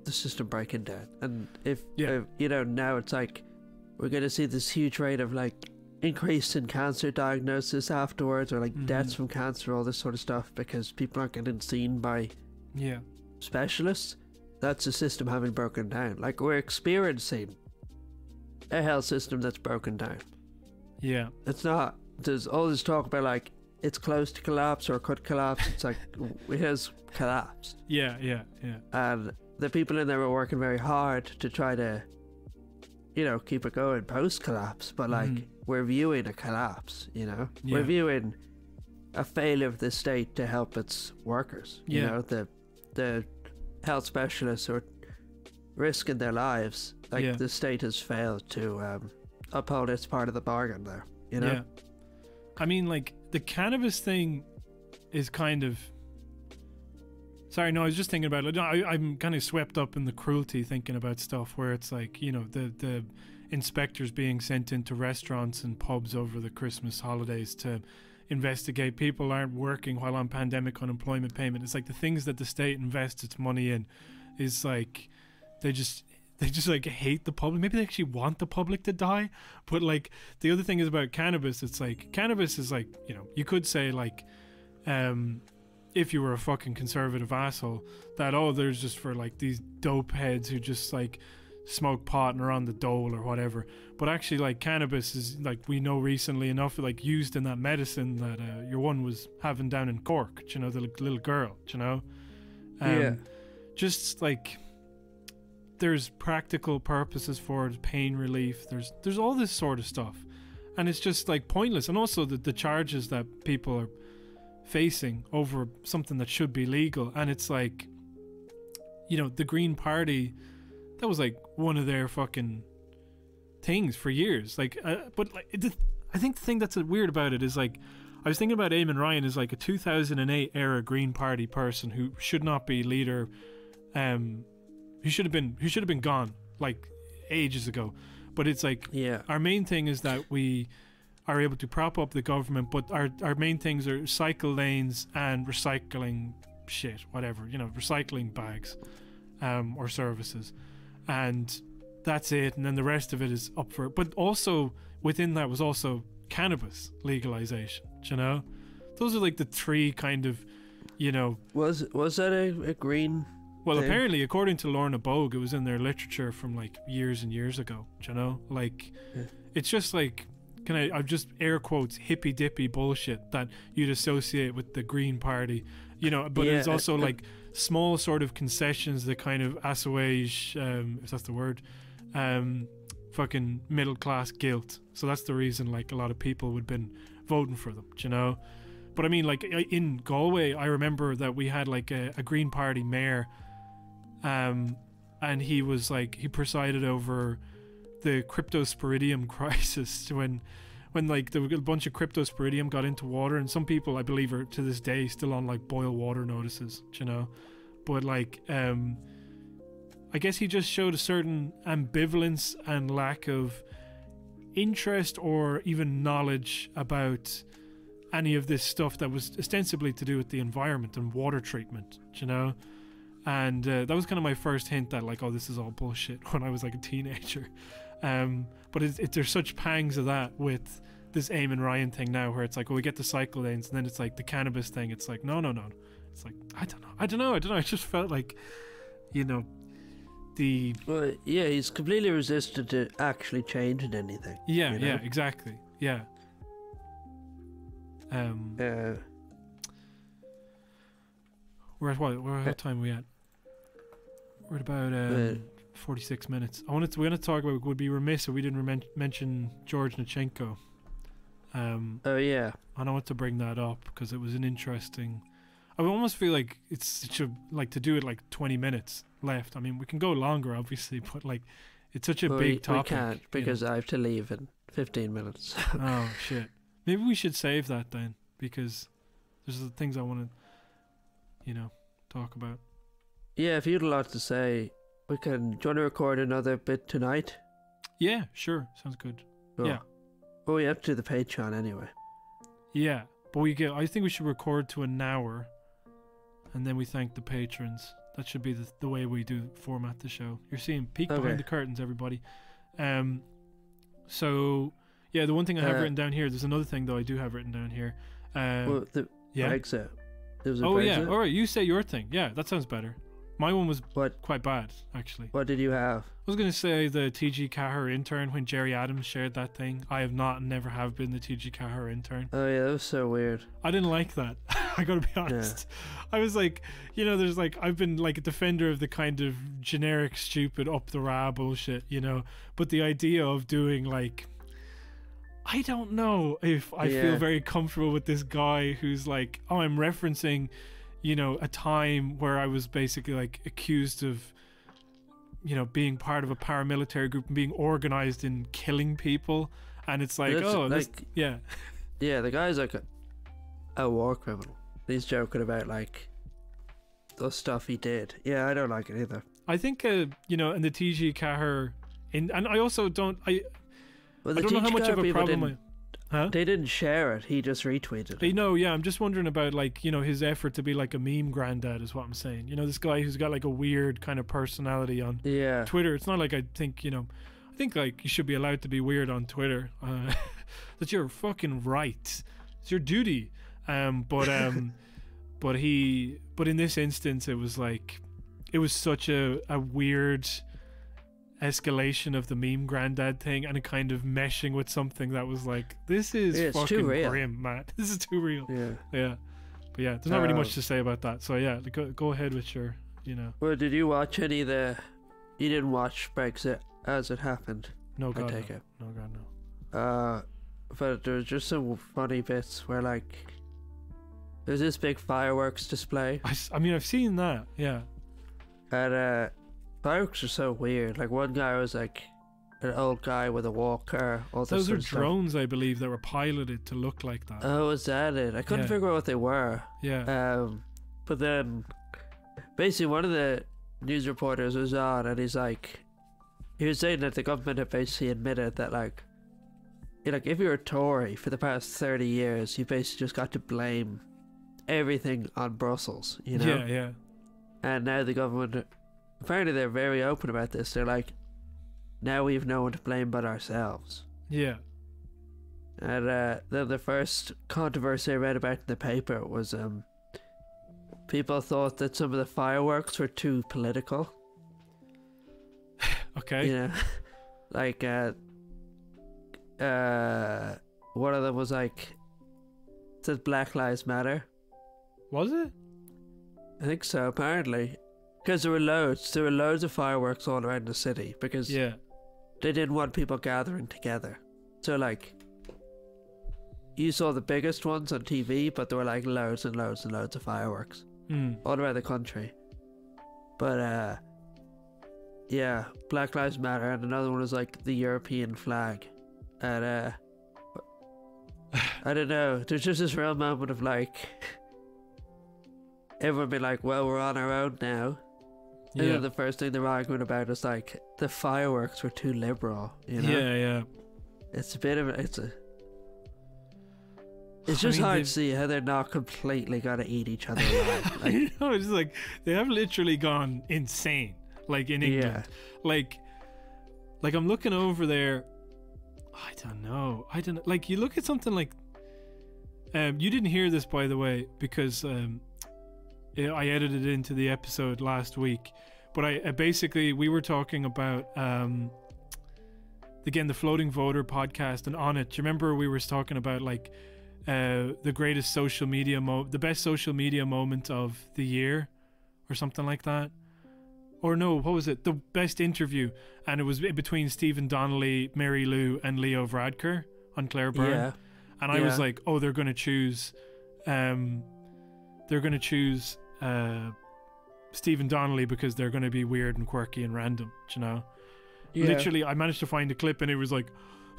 the system breaking down. And if you know, now it's like we're going to see this huge rate of like increase in cancer diagnosis afterwards, or like deaths from cancer, all this sort of stuff, because people aren't getting seen by specialists. That's the system having broken down. Like we're experiencing a health system that's broken down. Yeah. It's not, there's all this talk about like it's close to collapse or could collapse. It's like it has collapsed. Yeah. And the people in there were working very hard to try to, you know, keep it going post collapse, but like we're viewing a collapse, you know. We're viewing a failure of the state to help its workers. You know, the health specialists are risking their lives. Like the state has failed to uphold its part of the bargain there, you know. I mean, like the cannabis thing is kind of, sorry, no, I was just thinking about it. I'm kind of swept up in the cruelty thinking about stuff where it's like, you know, the inspectors being sent into restaurants and pubs over the Christmas holidays to investigate people aren't working while on pandemic unemployment payment. It's like the things that the state invests its money in is like they just like hate the public. Maybe they actually want the public to die. But like the other thing is about cannabis, it's like cannabis is like, you know, you could say like if you were a fucking conservative asshole, that there's just for like these dope heads who just like smoke pot and are on the dole or whatever. But actually, like cannabis is like, we know recently enough, like used in that medicine that your one was having down in Cork, you know, the little girl, you know. Just like there's practical purposes for it, pain relief. There's all this sort of stuff, and it's just like pointless. And also the charges that people are facing over something that should be legal. And it's like, you know, the Green Party, that was like one of their fucking things for years. Like but like I think the thing that's weird about it is like, I was thinking about Eamon Ryan as like a 2008 era Green Party person who should not be leader. He should have been gone like ages ago. But it's like our main thing is that we are able to prop up the government, but our main things are cycle lanes and recycling shit, whatever, you know, recycling bags or services, and that's it. And then the rest of it is up for it. But also within that was also cannabis legalization, you know. Those are like the three kind of, you know. Was that a green well thing? Apparently, according to Lorna Bogue, it was in their literature from like years and years ago, you know. Like it's just like, I've just air quotes hippy dippy bullshit that you'd associate with the Green Party, you know. But it's also like small sort of concessions that kind of assuage, if that's the word, fucking middle class guilt. So that's the reason like a lot of people would have been voting for them, you know. But I mean, like in Galway, I remember that we had like a Green Party mayor, and he was like, he presided over the cryptosporidium crisis when like there were a bunch of cryptosporidium got into water, and some people I believe are to this day still on like boil water notices, you know. But like I guess he just showed a certain ambivalence and lack of interest or even knowledge about any of this stuff that was ostensibly to do with the environment and water treatment, you know. And that was kind of my first hint that like, oh, this is all bullshit when I was like a teenager. But there's such pangs of that with this Eamon Ryan thing now, where it's like, well, we get the cycle lanes, and then it's like the cannabis thing. It's like, no. It's like, I don't know. I just felt like, you know, Well, yeah, he's completely resistant to actually changing anything. Yeah, you know? yeah, exactly. Yeah. We're at what time are we at? We're at about 46 minutes. We're going to talk about, would be remiss if we didn't mention George Nachenko. Oh yeah. And I want to bring that up because it was an interesting. I would almost feel like like to do it like 20 minutes left. I mean, we can go longer, obviously, but like it's such a big topic. We can't because I have to leave in 15 minutes. Oh shit! Maybe we should save that then, because there's the things I want to, talk about. Yeah, if you had a lot to say, we can. Do you want to record another bit tonight? Yeah, sure. Sounds good. Cool. Yeah. Well, we have to do the Patreon anyway. Yeah, but I think we should record to an hour, and then we thank the patrons. That should be the way we do format the show. You're seeing peek behind the curtains, everybody. So yeah, the one thing I have written down here. There's another thing though I do have written down here. Well, the Brexit. There was a oh Brexit. Yeah, all right. You say your thing. Yeah, that sounds better. My one was quite bad, actually. What did you have? I was going to say the TG Cahir intern when Jerry Adams shared that thing. I have not and never have been the TG Cahir intern. Oh yeah, that was so weird. I didn't like that. I gotta be honest. Yeah. I was like, there's like, I've been like a defender of the kind of generic, stupid, up the ra bullshit, but the idea of doing like, I don't know if I feel very comfortable with this guy who's like, oh, I'm referencing a time where I was basically like accused of, being part of a paramilitary group and being organized in killing people. And it's like, yeah, the guy's like a war criminal. He's joking about like the stuff he did. Yeah, I don't like it either. I think, and the TG Cahir, and I also don't, I don't know how much of a problem They didn't share it. He just retweeted it. Yeah. I'm just wondering about like, his effort to be like a meme granddad is what I'm saying. This guy who's got like a weird kind of personality on Twitter. It's not like I think like you should be allowed to be weird on Twitter. That's your fucking right. It's your duty. But in this instance, it was like, it was such a weird escalation of the meme granddad thing, and it kind of meshing with something that was like, this is fucking grim, man. This is too real. Yeah. But yeah, there's not really much to say about that. So yeah, go ahead with your, Well, did you watch any of the? You didn't watch Brexit as it happened. No, God, I take it. No, God, no. But there's just some funny bits where like, there's this big fireworks display. I mean, I've seen that. Yeah. And fireworks are so weird. Like one guy was like an old guy with a walker. Those are drones, I believe, that were piloted to look like that. Oh, is that it? I couldn't figure out what they were. Yeah. But then, basically, one of the news reporters was on, and he was saying that the government had basically admitted that like if you're a Tory for the past 30 years, you basically just got to blame everything on Brussels. Yeah. And now the government. Apparently they're very open about this. They're like, now we've no one to blame but ourselves. Yeah. And then the first controversy I read about in the paper was people thought that some of the fireworks were too political. Okay. Like one of them was like, it said Black Lives Matter. Was it? I think so, apparently. Because there were loads of fireworks all around the city because they didn't want people gathering together. So like, you saw the biggest ones on TV, but there were like loads and loads and loads of fireworks all around the country. But Black Lives Matter, and another one was like the European flag, and I don't know. There's just this real moment of like, everyone be like, well, we're on our own now. And then the first thing they're arguing about is like the fireworks were too liberal, Yeah. It's a bit of It's just hard to see how they're not completely gonna eat each other alive. Like, you know, it's like they have literally gone insane. Like in England, like I'm looking over there. I don't know. Like you look at something like. You didn't hear this, by the way, because I edited it into the episode last week. But I basically, we were talking about again the Floating Voter podcast, and on it, do you remember we were talking about like the greatest social media the best social media moment of the year, or something like that? Or no, what was it? The best interview, and it was between Stephen Donnelly, Mary Lou, and Leo Varadkar on Claire Byrne. yeah. And I was like, oh, they're going to choose Stephen Donnelly because they're going to be weird and quirky and random, you know? Yeah. Literally, I managed to find a clip and it was like,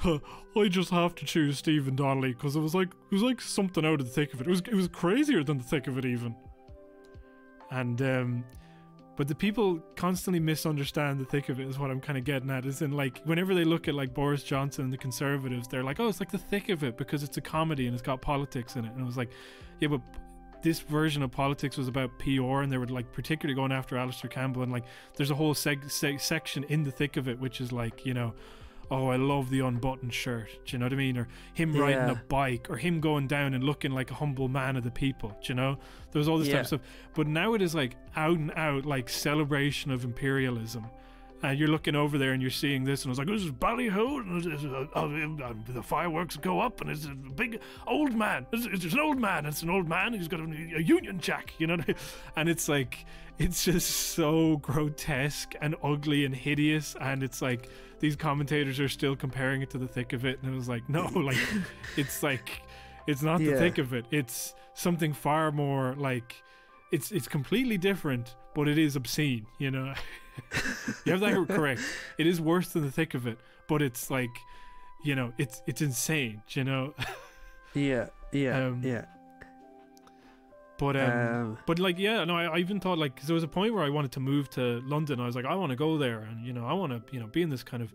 I just have to choose Stephen Donnelly because it was like something out of the thick of it. It was crazier than the thick of it even. And but the people constantly misunderstand the thick of it is what I'm kind of getting at. Is in like whenever they look at like Boris Johnson and the Conservatives, they're like, oh, it's like the thick of it because it's a comedy and it's got politics in it. And it was like, yeah, but this version of politics was about PR, and they were like particularly going after Alistair Campbell, and like there's a whole section in the thick of it which is like, you know, oh, I love the unbuttoned shirt, do you know what I mean? Or him riding a bike, or him going down and looking like a humble man of the people, do you know? There was all this type of stuff. But now it is like out and out like celebration of imperialism. And you're looking over there and you're seeing this, and I was like, this is Ballyhoo, and the fireworks go up, and it's a big old man. It's an old man. It's an old man. He's got a Union Jack, you know? And it's like, it's just so grotesque and ugly and hideous. And it's like, these commentators are still comparing it to the thick of it. And it was like, no, like, it's not the thick of it. It's something far more like, it's completely different, but it is obscene, you know? You have that correct. It is worse than the thick of it, but it's like, you know, it's insane, you know? Yeah. But like, yeah, no, I even thought like, 'cause there was a point where I wanted to move to London. I was like, I want to go there, and you know, I want to, you know, be in this kind of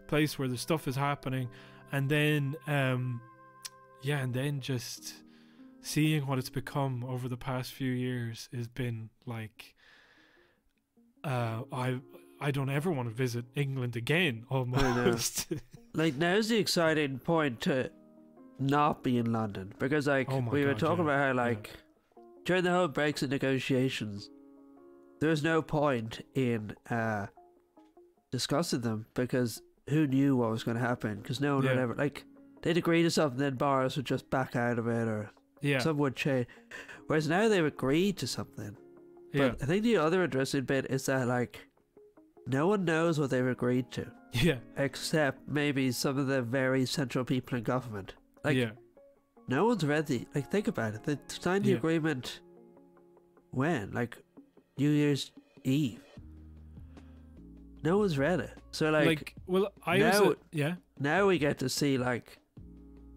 place where the stuff is happening, and then, and then just seeing what it's become over the past few years has been like, I don't ever want to visit England again. Almost. Like now's the exciting point to not be in London, because like we were talking about how like. During the whole Brexit negotiations, there was no point in discussing them, because who knew what was going to happen? Because no one would ever, like, they'd agree to something, then Boris would just back out of it, or something would change. Whereas now they've agreed to something. But I think the other interesting bit is that, like, no one knows what they've agreed to. Yeah. Except maybe some of the very central people in government. Like, no one's read like, think about it. They signed the agreement when? Like, New Year's Eve. No one's read it. So, like well, now we get to see, like,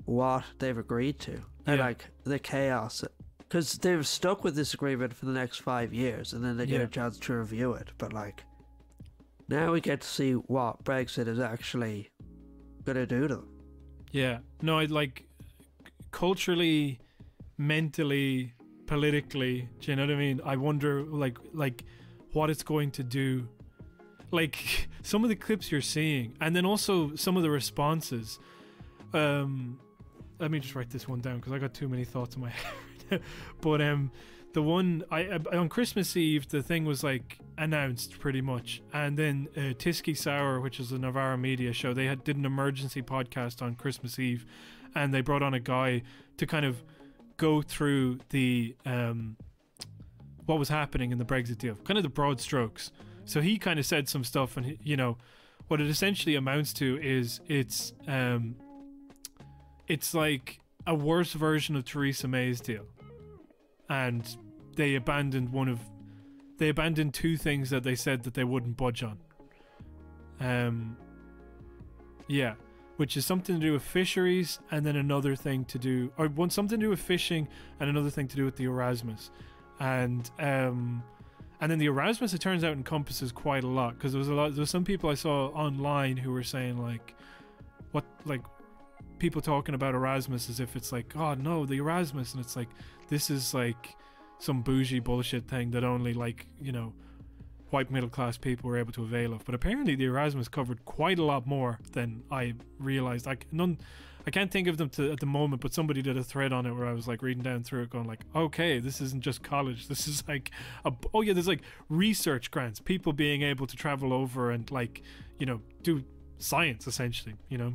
what they've agreed to. And, like, the chaos. Because they've stuck with this agreement for the next 5 years, and then they get a chance to review it. But, like, now we get to see what Brexit is actually going to do to them. Yeah. No, I'd like... culturally, mentally, politically, do you know what I mean? I wonder like what it's going to do. Like some of the clips you're seeing, and then also some of the responses. Let me just write this one down because I got too many thoughts in my head. But the one on Christmas Eve, the thing was like announced pretty much, and then Tisky Sour, which is a Navarra media show, they did an emergency podcast on Christmas Eve. And they brought on a guy to kind of go through the what was happening in the Brexit deal, kind of the broad strokes. So he kind of said some stuff, and you know what it essentially amounts to is it's like a worse version of Theresa May's deal, and they abandoned two things that they said that they wouldn't budge on. Which is something to do with fisheries, and then another thing to do, or something to do with fishing, and another thing to do with the Erasmus, and then the Erasmus, it turns out, encompasses quite a lot, because there was some people I saw online who were saying like, people talking about Erasmus as if it's like, oh no, the Erasmus, and it's like, this is like some bougie bullshit thing that only like, you know, white middle class people were able to avail of. But apparently the Erasmus covered quite a lot more than I realized. I can't think of them at the moment, but somebody did a thread on it where I was like reading down through it going like, okay, this isn't just college, this is like oh yeah, there's like research grants, people being able to travel over and like, you know, do science essentially, you know,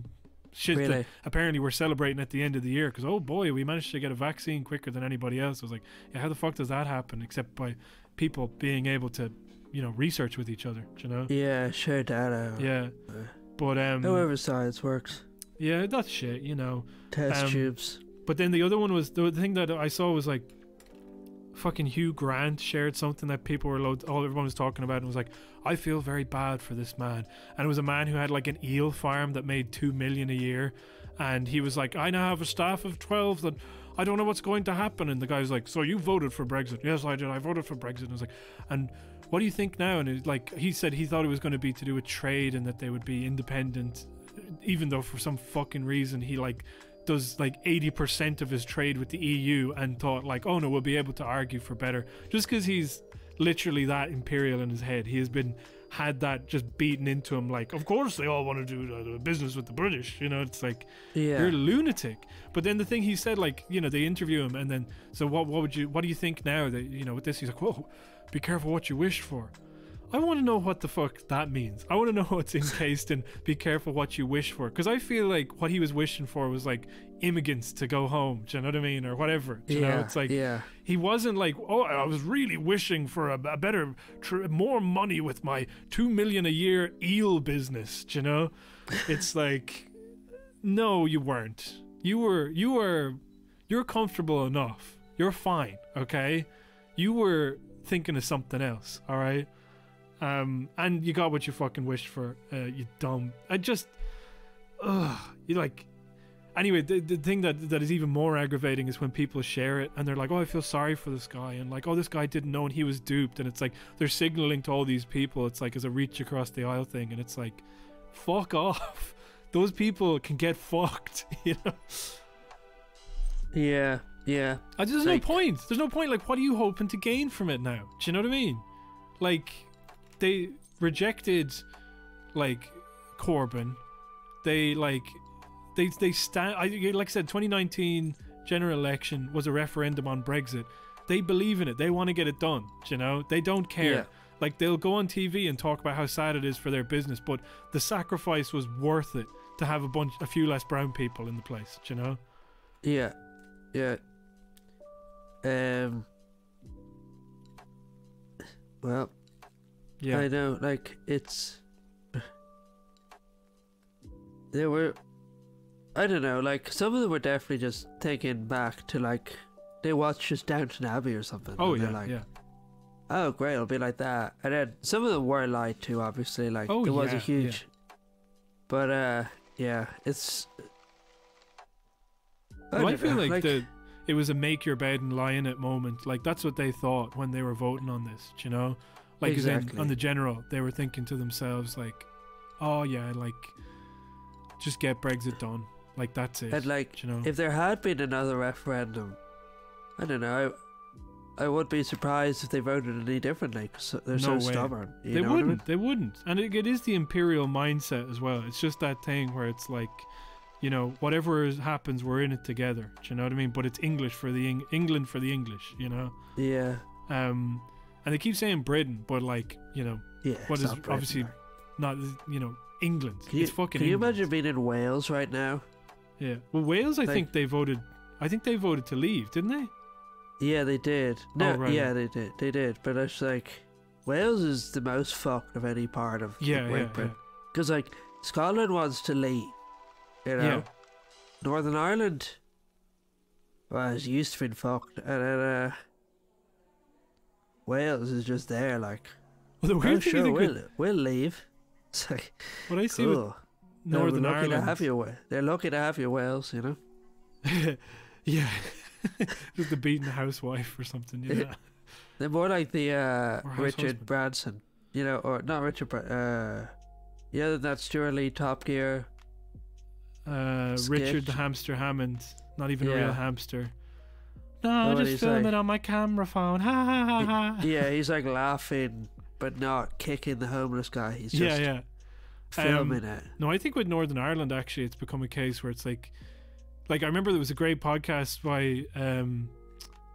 shit Really? that apparently we're celebrating at the end of the year because, oh boy, we managed to get a vaccine quicker than anybody else. I was like, yeah, how the fuck does that happen except by people being able to, you know, research with each other, you know? Yeah, share data. Yeah. But however science works. yeah, that's shit, you know. Test tubes. But then the other one was, the thing that I saw was like, fucking Hugh Grant shared something that people were everyone was talking about, and was like, I feel very bad for this man. And it was a man who had like an eel farm that made 2 million a year, and he was like, I now have a staff of 12 that I don't know what's going to happen. And the guy was like, so you voted for Brexit? Yes, I did. I voted for Brexit. And I was like, and what do you think now? And it, like, he said he thought it was going to be to do with trade and that they would be independent, even though for some fucking reason he like does like 80% of his trade with the EU, and thought like, oh no, we'll be able to argue for better, just because he's literally that imperial in his head. He has had that just beaten into him, like, of course they all want to do business with the British, you know. It's like, Yeah. you're a lunatic. But then the thing he said, like, you know, they interview him, and then, so what do you think now that, you know, with this? He's like, whoa, be careful what you wish for. I want to know what the fuck that means. I want to know what's encased in be careful what you wish for, because I feel like what he was wishing for was like immigrants to go home, do you know what I mean, or whatever, do you know? It's like, he wasn't like, oh, I was really wishing for a better more money with my 2 million a year eel business, do you know? It's like, no, you weren't. You're comfortable enough, you're fine, okay? You were thinking of something else, all right? And you got what you fucking wished for, you dumb. You like. Anyway, the thing that is even more aggravating is when people share it and they're like, oh, I feel sorry for this guy, and like, oh, this guy didn't know and he was duped, and it's like they're signaling to all these people, it's like as a reach across the aisle thing, and it's like, fuck off. Those people can get fucked, you know? Yeah. There's no point. There's no point. Like, what are you hoping to gain from it now? Do you know what I mean? Like, they rejected like Corbyn. They stand. Like I said, 2019 general election was a referendum on Brexit. They believe in it. They want to get it done. You know, they don't care. Yeah. Like, they'll go on TV and talk about how sad it is for their business, but the sacrifice was worth it to have a few less brown people in the place. You know. Yeah. Well. Yeah. I know, like, they were, I don't know, like, some of them were definitely just taken back to, like, they watched just Downton Abbey or something. Oh, and yeah, they're like, yeah. oh, great, it'll be like that. And then some of them were lied to, obviously, like, there was a huge, but, yeah, it's, I feel like it was a make your bed and lie in it moment. Like, that's what they thought when they were voting on this, you know? Like, exactly. on the general, they were thinking to themselves, like, oh yeah, like, just get Brexit done. Like, that's it. And, like, you know? if there had been another referendum, I don't know, I would be surprised if they voted any differently, because they're so stubborn. They wouldn't. And it is the imperial mindset as well. It's just that thing where it's like, you know, whatever happens, we're in it together. Do you know what I mean? But it's English for the England for the English, you know? Yeah. And they keep saying Britain, but like, you know, what is obviously not, you know, England. It's fucking Can you England. imagine being in Wales right now? Yeah. Well, Wales, I think they voted to leave, didn't they? Yeah, they did. No, right. Yeah, they did. They did. But it's like, Wales is the most fucked of any part of Great Britain. Because, like, Scotland wants to leave, you know? Yeah. Northern Ireland, well, it's used to being fucked. And then, Wales is just there, like, well, the weird thing sure, we'll leave. It's like, what I see cool. with Northern Ireland, they're lucky to have you, Wales, you know. Yeah, just the beaten housewife or something. Yeah, they're more like the Richard husband. Branson, you know, or not Richard. Yeah, that's Stuart Lee, Top Gear. Richard the Hamster Hammond, not even a real hamster. No, Well, just film like, it on my camera phone. Ha ha ha ha. Yeah, he's like laughing, but not kicking the homeless guy. He's just filming it. No, I think with Northern Ireland, actually, it's become a case where it's like I remember there was a great podcast by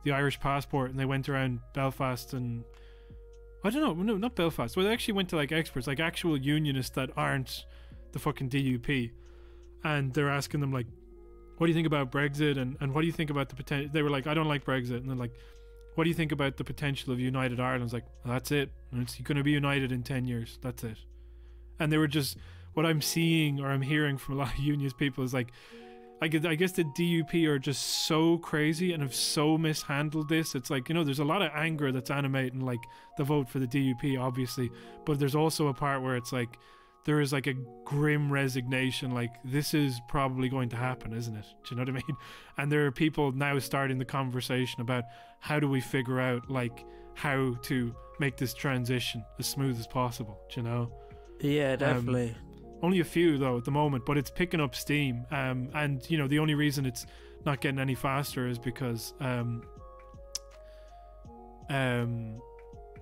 the Irish Passport, and they went around Belfast and I don't know, no, not Belfast. Well, they actually went to like experts, like actual unionists that aren't the fucking DUP, and they're asking them like, what do you think about Brexit, and what do you think about the potential? They were like, I don't like Brexit, and they're like, what do you think about the potential of United Ireland? It's like, well, that's it. It's going to be united in 10 years. That's it. And they were just, what I'm seeing or I'm hearing from a lot of unionist people is like, I guess the DUP are just so crazy and have so mishandled this. It's like, you know, there's a lot of anger that's animating like the vote for the DUP, obviously, but there's also a part where it's like there is like a grim resignation, like this is probably going to happen, isn't it? Do you know what I mean? And there are people now starting the conversation about how do we figure out like how to make this transition as smooth as possible, do you know? Yeah, definitely. Only a few though at the moment, but it's picking up steam. And you know, the only reason it's not getting any faster is because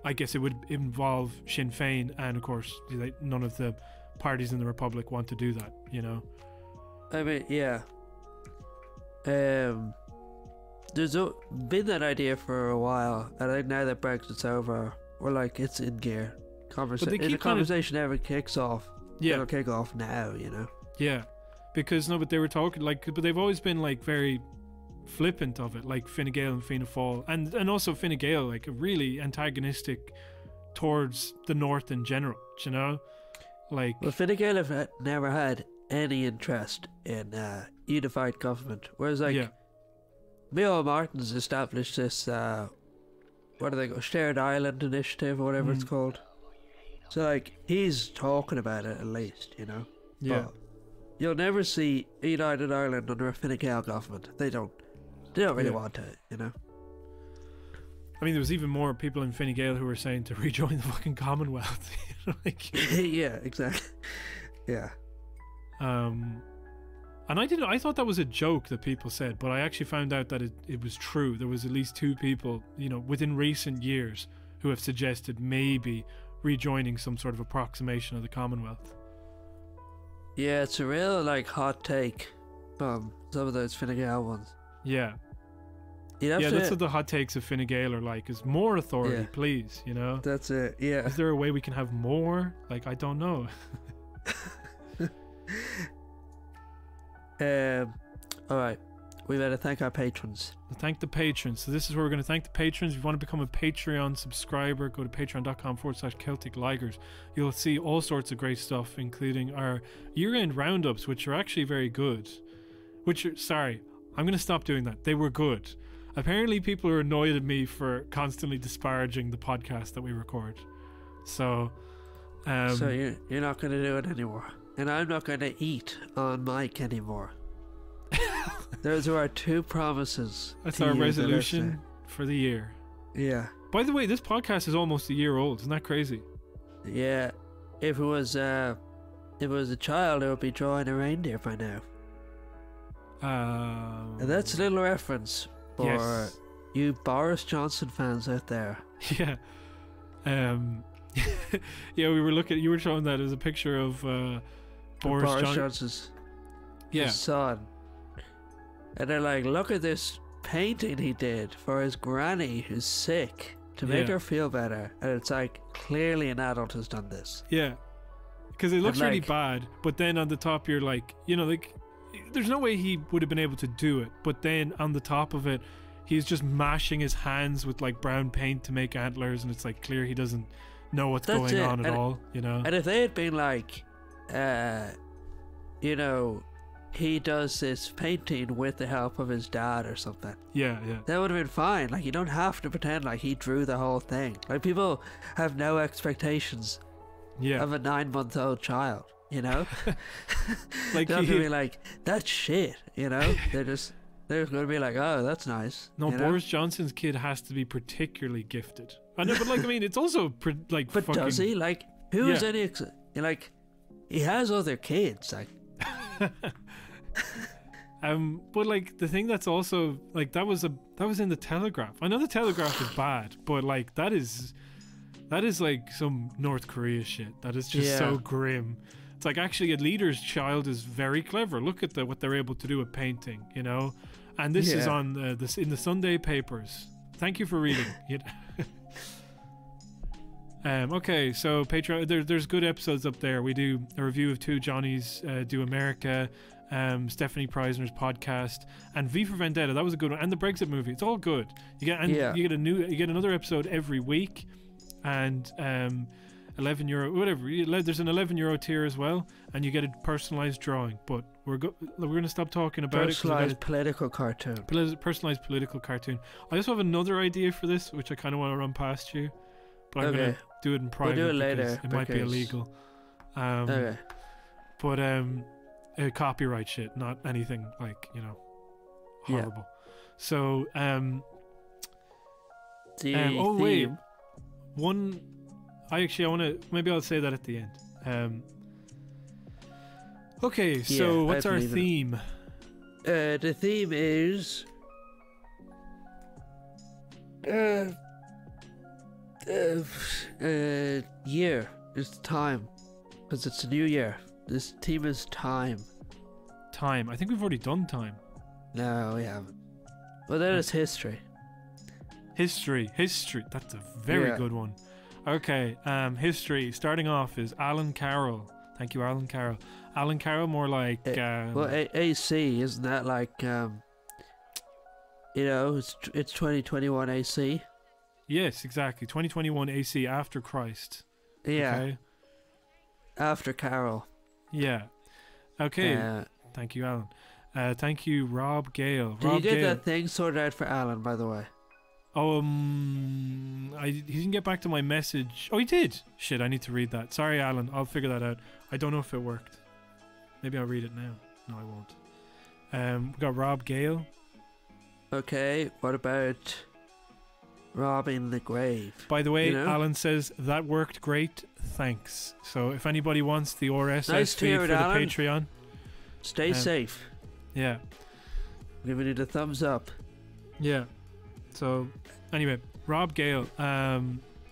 I guess it would involve Sinn Féin, and of course none of the parties in the Republic want to do that, you know. I mean, yeah. There's been that idea for a while, and I think now that Brexit's over, we're like, it's in gear. If the conversation ever kicks off, it'll kick off now, you know. Yeah, because but they were talking like, but they've always been like very flippant of it, like Fine Gael and Fianna Fáil, and also Fine Gael like really antagonistic towards the North in general, you know. Like, well, Fine Gael have never had any interest in unified government, whereas like Micheál Martin's established this what do they go, Shared Island Initiative or whatever it's called. So like he's talking about it at least, you know. Yeah. But you'll never see United Ireland under a Fine Gael government. They don't really want it, you know. I mean, there was even more people in Fine Gael who were saying to rejoin the fucking Commonwealth. You know, like, yeah, exactly. Yeah. And I thought that was a joke that people said, but I actually found out that it was true. There was at least 2 people, you know, within recent years who have suggested maybe rejoining some sort of approximation of the Commonwealth. Yeah, it's a real like hot take from some of those Fine Gael ones. Yeah. That's what the hot takes of Fine Gael are like, is more authority, please, you know? That's it, yeah. Is there a way we can have more? Like, I don't know. Alright. We better thank our patrons. Thank the patrons. So this is where we're going to thank the patrons. If you want to become a Patreon subscriber, go to patreon.com/Celtic Ligers. You'll see all sorts of great stuff, including our year-end roundups, which are actually very good. Sorry, I'm going to stop doing that. They were good. Apparently people are annoyed at me for constantly disparaging the podcast that we record. So you're not going to do it anymore. And I'm not going to eat on mic anymore. Those are our 2 promises. That's our resolution for the year. Yeah. By the way, this podcast is almost a year old. Isn't that crazy? Yeah. If it was a child, it would be drawing a reindeer by now. And that's a little reference for you Boris Johnson fans out there. Yeah. Yeah, we were looking. You were showing that as a picture of Boris Johnson's his son. And they're like, look at this painting he did for his granny who's sick to make her feel better. And it's like, clearly an adult has done this. Yeah. Because it looks really bad, but then on the top you're like, you know, like, there's no way he would have been able to do it. But then on the top of it, he's just mashing his hands with like brown paint to make antlers, and it's like clear he doesn't know what's going on at all, you know. And if they had been like, you know, he does this painting with the help of his dad or something, that would have been fine. Like, you don't have to pretend like he drew the whole thing. Like, people have no expectations of a 9-month-old child, you know. Like, they're gonna be like, that's shit, you know. They're gonna be like, oh, that's nice. No, Boris Johnson's kid has to be particularly gifted. I know, but like, I mean, it's also like, but fucking, does he? Like, who is any like, he has other kids, like. But like the thing that's also like that was in the Telegraph. I know the Telegraph is bad, but like that is like some North Korea shit. That is just so grim. It's like actually a leader's child is very clever. Look at what they're able to do with painting, you know. And this is on this in the Sunday papers. Thank you for reading. Okay, so Patreon. There's good episodes up there. We do a review of Two Johnnies Do America. Stephanie Preisner's podcast, and V for Vendetta. That was a good one, and the Brexit movie. It's all good. You get you get another episode every week, and €11 whatever. There's an €11 tier as well, and you get a personalized drawing. But we're going to stop talking about personalized political cartoon. Personalized political cartoon. I also have another idea for this, which I kind of want to run past you, but I'm going to do it in private. We'll do it later. It might be illegal. Okay. But copyright shit, not anything like, you know, horrible. So wait, one. I want to. Maybe I'll say that at the end. Okay, so what's our theme? The theme is year. It's time, because it's a new year. This theme is time. Time. I think we've already done time. No, we haven't. Well, then it's history. History. That's a very good one. Okay, history. Starting off is Alan Carroll. Thank you, Alan Carroll. Alan Carroll, more like... AC, isn't that like... you know, it's 2021 AC? Yes, exactly. 2021 AC after Christ. Yeah. Okay? After Carroll. Yeah. Okay. Thank you, Alan. Thank you, Rob Gale. Did you get that thing sorted out for Alan, by the way? He didn't get back to my message. Oh, he did. Shit, I need to read that. Sorry, Alan. I'll figure that out. I don't know if it worked. Maybe I'll read it now. No, I won't. We got Rob Gale. Okay, what about robbing the grave? By the way, you know? Alan says that worked great. Thanks. So if anybody wants the RSS feed for the Alan. Patreon, stay safe. Yeah. Giving it a thumbs up. Yeah. So anyway, Rob Gale.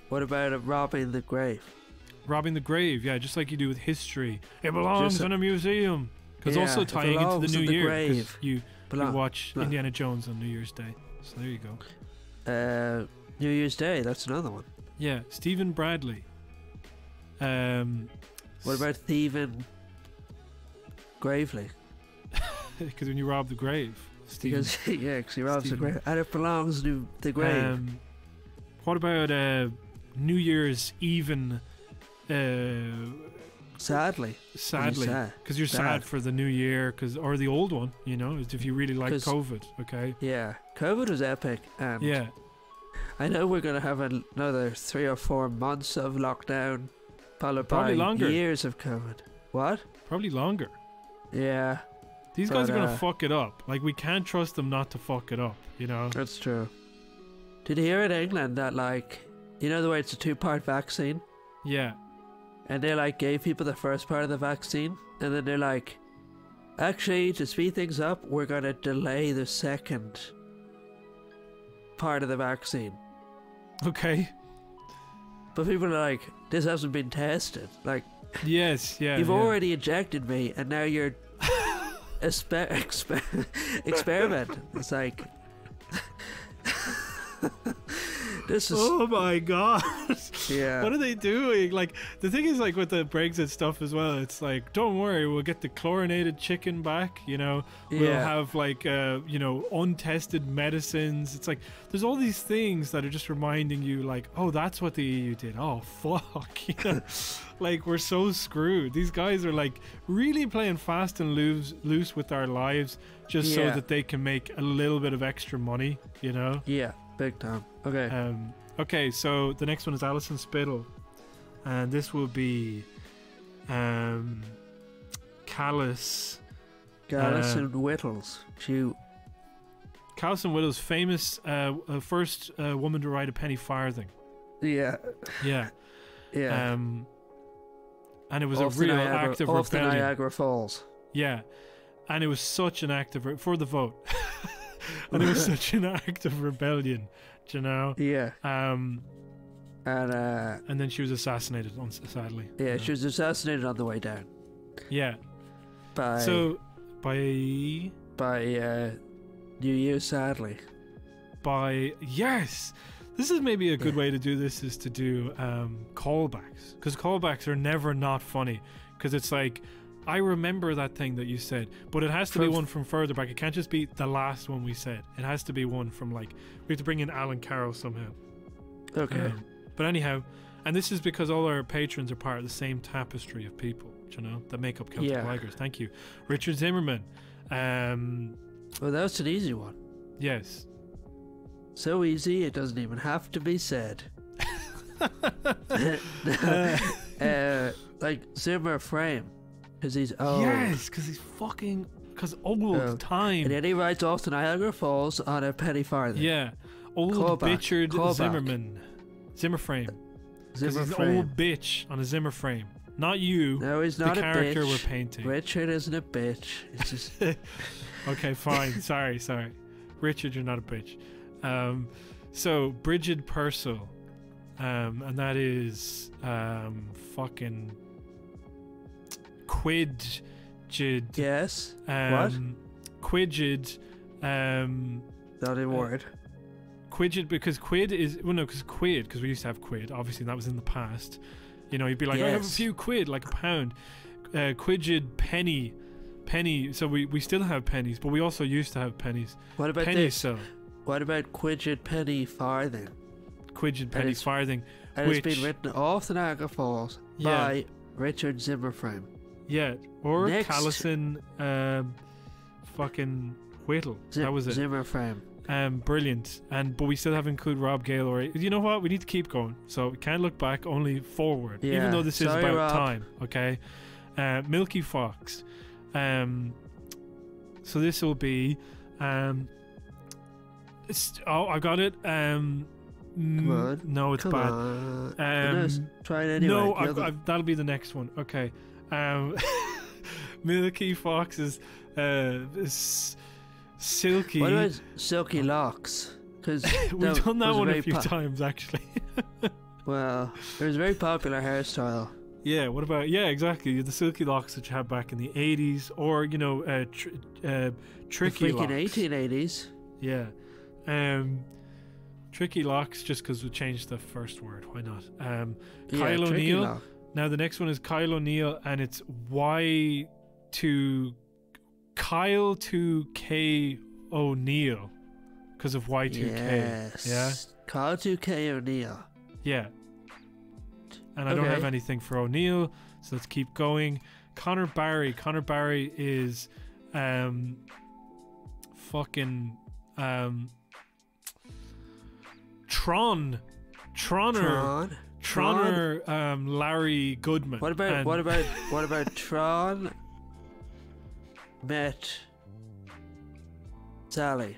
What about robbing the grave? Robbing the grave, yeah, just like you do with history. It belongs in a museum. Because also tying into the new year. Because you watch Indiana Jones on New Year's Day. So there you go. New Year's Day, that's another one. Yeah, Stephen Bradley. What about thieving gravely? Because when you rob the grave. Because he robs the grave. And it belongs to the grave. What about New Year's even... Sadly, because you're sad for the new year, or the old one, you know, if you really like COVID. Okay, yeah, COVID was epic, and I know we're gonna have another 3 or 4 months of lockdown, followed by years of COVID. What? Probably longer. Yeah, these guys are gonna fuck it up. Like, we can't trust them not to fuck it up, you know. That's true. Did you hear in England that, like, you know the way it's a 2-part vaccine? Yeah. And they like gave people the first part of the vaccine, and then they're like, actually, to speed things up, we're gonna delay the second part of the vaccine. Okay. But people are like, this hasn't been tested. Like, yes, yeah. You've already injected me, and now you're experiment. It's like, this is. Oh my god. Yeah. What are they doing? Like, the thing is, like, with the Brexit stuff as well, it's like, don't worry, we'll get the chlorinated chicken back, you know. We'll have, like, you know, untested medicines. It's like, there's all these things that are just reminding you, like, oh, that's what the EU did. Oh, fuck. You know? Like, we're so screwed. These guys are, like, really playing fast and loose with our lives just so that they can make a little bit of extra money, you know. Yeah, big time. Okay. Okay, so the next one is Alison Spittle, and this will be Callus and Whittles. Callus and Whittles, famous first woman to write a penny farthing. Yeah. Yeah. Yeah. And it was a real act of rebellion. Off the Niagara Falls. Yeah. and it was such an act of for the vote, and it was such an act of rebellion, do you know. Yeah. And then she was assassinated, sadly. Yeah, she was assassinated on the way down. Yeah. By New You, sadly. Yes, this is maybe a good way to do this, is to do callbacks, because callbacks are never not funny, because it's like, I remember that thing that you said, but it has to be one from further back. It can't just be the last one we said. It has to be one from, like, we have to bring in Alan Carroll somehow. Okay. But anyhow, and this is because all our patrons are part of the same tapestry of people, you know, that make up Celtic Ligers. Thank you. Richard Zimmerman. Well, that was an easy one. Yes. So easy, it doesn't even have to be said. Like Zimmer Frame, because he's old. Yes, because he's fucking, because old time. And then he rides off to Niagara Falls on a penny farthing. Yeah. Old bitchard Zimmerman. Zimmer Frame. Because he's an old bitch on a Zimmer Frame. Not you. No, he's not the a bitch. character we're painting. Richard isn't a bitch. It's just... Okay, fine. Sorry. Richard, you're not a bitch. So Bridget Purcell, and that is fucking Quidjid. Yes. What? Quidjid. Not a word. Quidjid, because quid is because we used to have quid. Obviously, that was in the past. You know, you'd be like, I have a few quid, like a pound. Quidjid penny. So we still have pennies, but we also used to have pennies. What about penny this? So. What about Quidjid penny farthing? Quidjid penny farthing. And it's been written off the Niagara Falls by Richard Zimmerframe. Yeah, or Callison fucking Whittle. That was it. Zimmerframe. Brilliant. But we still haven't included Rob Gale, or you know what? We need to keep going. So we can't look back, only forward. Yeah. Even though this is about Rob. time. Okay. Milky Fox. So this will be I got it. Come on. No, it's Come bad. On. Try it anyway. No, that'll be the next one. Okay. Milky Fox is silky. What about Silky Locks? Because we've done that one a few times, actually. Well, it was a very popular hairstyle. Yeah, what about... Yeah, exactly. The silky locks that you had back in the 80s, or, you know, tricky the freaking locks. 1880s. Yeah. Tricky locks, just because we changed the first word. Why not? Kyle O'Neill. Now, the next one is Kyle O'Neill, and it's Y to... Kyle to K O'Neill, because of Y2K. Yes. Yeah? Kyle to K O'Neill. Yeah. And I don't have anything for O'Neill, so let's keep going. Connor Barry. Connor Barry is fucking Troner Larry Goodman. What about Tron met Sally?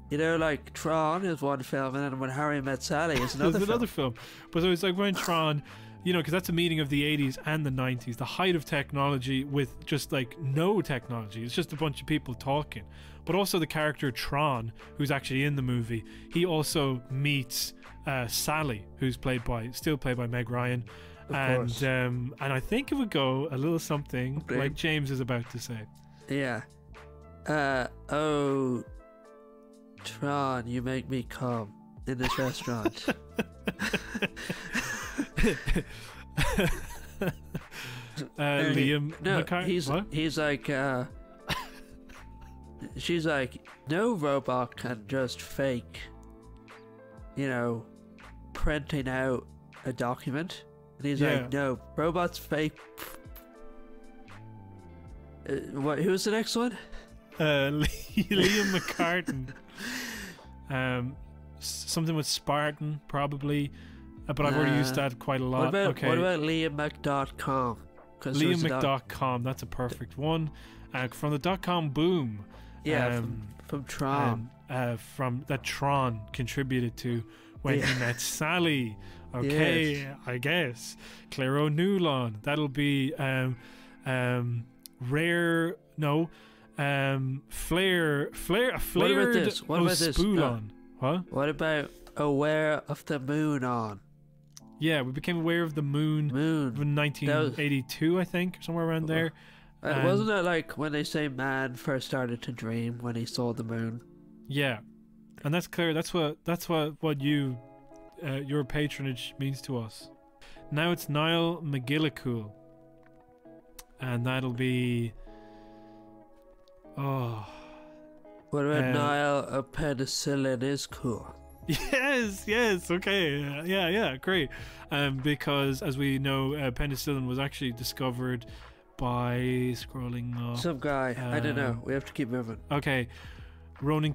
You know, like Tron is one film, and then When Harry Met Sally is another film. But it was like when Tron, you know, because that's a meeting of the 80s and the 90s, the height of technology with just like no technology. It's just a bunch of people talking. But also the character Tron, who's actually in the movie, he also meets Sally, who's still played by Meg Ryan. And I think it would go a little something like James is about to say. Yeah. Tron, you make me come in this restaurant. Liam McCartney. He's like, she's like, no robot can just fake, you know, printing out a document. And he's like, no, robots fake. Who was the next one? Liam McCartney. Something with Spartan, probably. But I've already used that quite a lot. What about LiamMc.com? LiamMc.com, that's a perfect one. From the .com boom. Yeah, from Tron. From that Tron contributed to when he met Sally. Okay, I guess. Claire O'Neill. That'll be rare, no, flared What about this? What about this? Ospulon. What? What about aware of the moon on? Yeah, we became aware of the moon in 1982, I think, somewhere around there. Wasn't it like when they say man first started to dream when he saw the moon? Yeah, and that's clear. That's what you your patronage means to us. Now it's Niall McGillicool, and that'll be What about Niall? A penicillin is cool. Yes, okay, yeah, great. Because as we know, penicillin was actually discovered by scrolling up. Some guy, I don't know. We have to keep moving. Okay, Ronan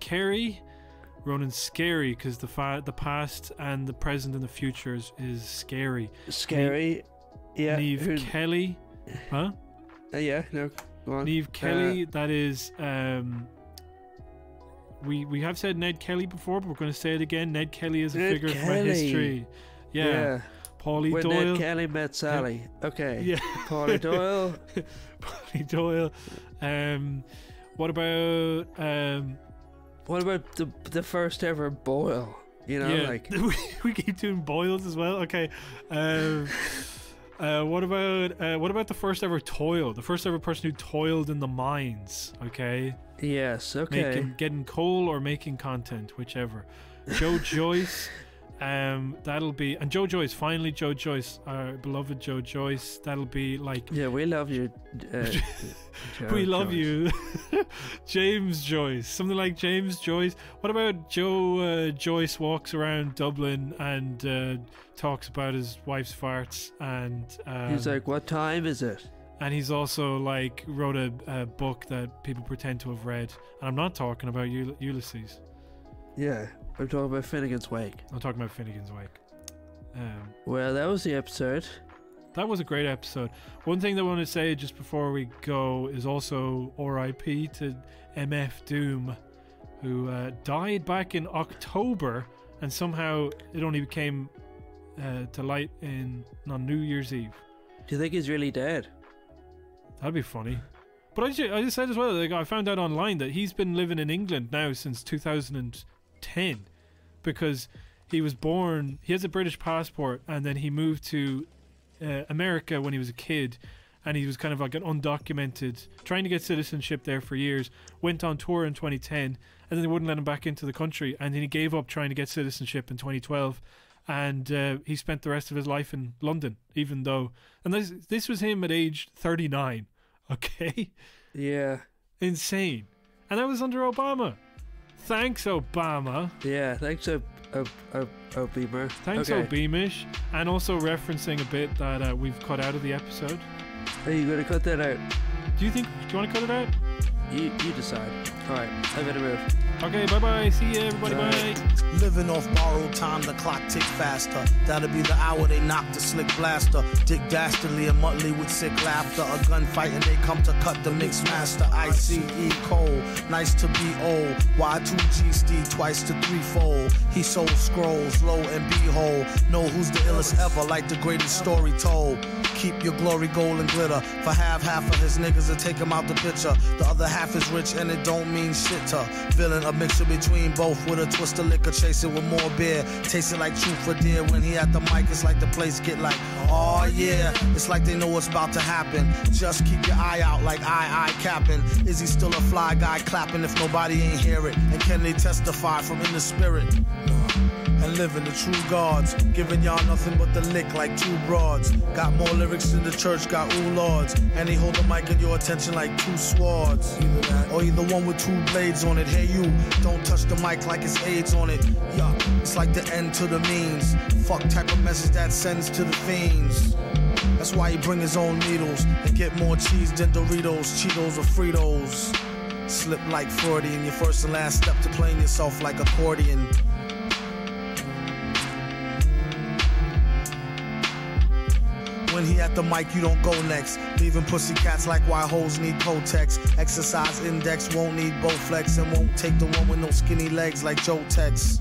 Scary, because the past and the present and the future is scary. Scary, yeah. Niamh Kelly, huh? Yeah, no, go on. Niamh Kelly, that is we have said Ned Kelly before, but we're going to say it again. Ned Kelly is a figure from our history. Yeah. Paulie when Doyle. Ned Kelly met Sally. Okay. Yeah. Paulie Doyle. Paulie Doyle. What about the first ever boil? You know, like we keep doing boils as well. Okay. What about the first ever toil? The first ever person who toiled in the mines. Okay. Yes. Okay. Getting coal or making content, whichever. Joe Joyce. That'll be, and Joe Joyce. Finally, Joe Joyce, our beloved Joe Joyce. That'll be like. Yeah, we love you. We love you, James Joyce. Something like James Joyce. What about Joe Joyce walks around Dublin and talks about his wife's farts, and he's like, "What time is it?" And he's also like wrote a book that people pretend to have read. And I'm not talking about Ulysses. Yeah, I'm talking about Finnegan's Wake. I'm talking about Finnegan's Wake. Well, that was the episode. That was a great episode. One thing that I want to say just before we go is also R.I.P. to MF Doom, who died back in October, and somehow it only came to light on New Year's Eve. Do you think he's really dead? That'd be funny. But I just said as well, like, I found out online that he's been living in England now since 2010, because he was born, he has a British passport, and then he moved to America when he was a kid, and he was kind of like an undocumented, trying to get citizenship there for years, went on tour in 2010, and then they wouldn't let him back into the country, and then he gave up trying to get citizenship in 2012, and he spent the rest of his life in London, even though, and this was him at age 39. Okay. Yeah. Insane. And that was under Obama. Thanks, Obama. Yeah, thanks, Obeamer. Thanks, okay. Obeamish. And also referencing a bit that we've cut out of the episode. Are you going to cut that out? Do you want to cut it out? You decide. Alright, I better move. Okay, bye-bye. See you, everybody. Bye. Living off borrowed time, the clock tick faster. That'll be the hour they knock the slick blaster. Dick Dastardly and Muttley with sick laughter. A gunfight and they come to cut the mix master. ICE Cole, nice to be old. Y2G Steve twice to threefold. He sold scrolls, lo and behold. Know who's the illest ever, like the greatest story told. Keep your glory gold and glitter. For half of his niggas to take him out the picture. The other half is rich and it don't mean shit to villain. A mixture between both with a twist of liquor. Chasing with more beer. Tasting like truth for dear. When he at the mic, it's like the place get like, oh yeah. It's like they know what's about to happen. Just keep your eye out like I capping. Is he still a fly guy clapping if nobody ain't hear it? And can they testify from in the spirit? And living the true gods, giving y'all nothing but the lick like two broads. Got more lyrics than the church got ooh lords. And they hold the mic in your attention like two swords. Either that, or either one with two blades on it. Hey you, don't touch the mic like it's AIDS on it. Yeah, it's like the end to the means. Fuck type of message that sends to the fiends. That's why he bring his own needles and get more cheese than Doritos, Cheetos, or Fritos. Slip like Freudian, your first and last step to playing yourself like accordion. When he at the mic, you don't go next. Leaving pussycats like why hoes need Kotex. Exercise index won't need Bowflex and won't take the one with no skinny legs like Joe Tex.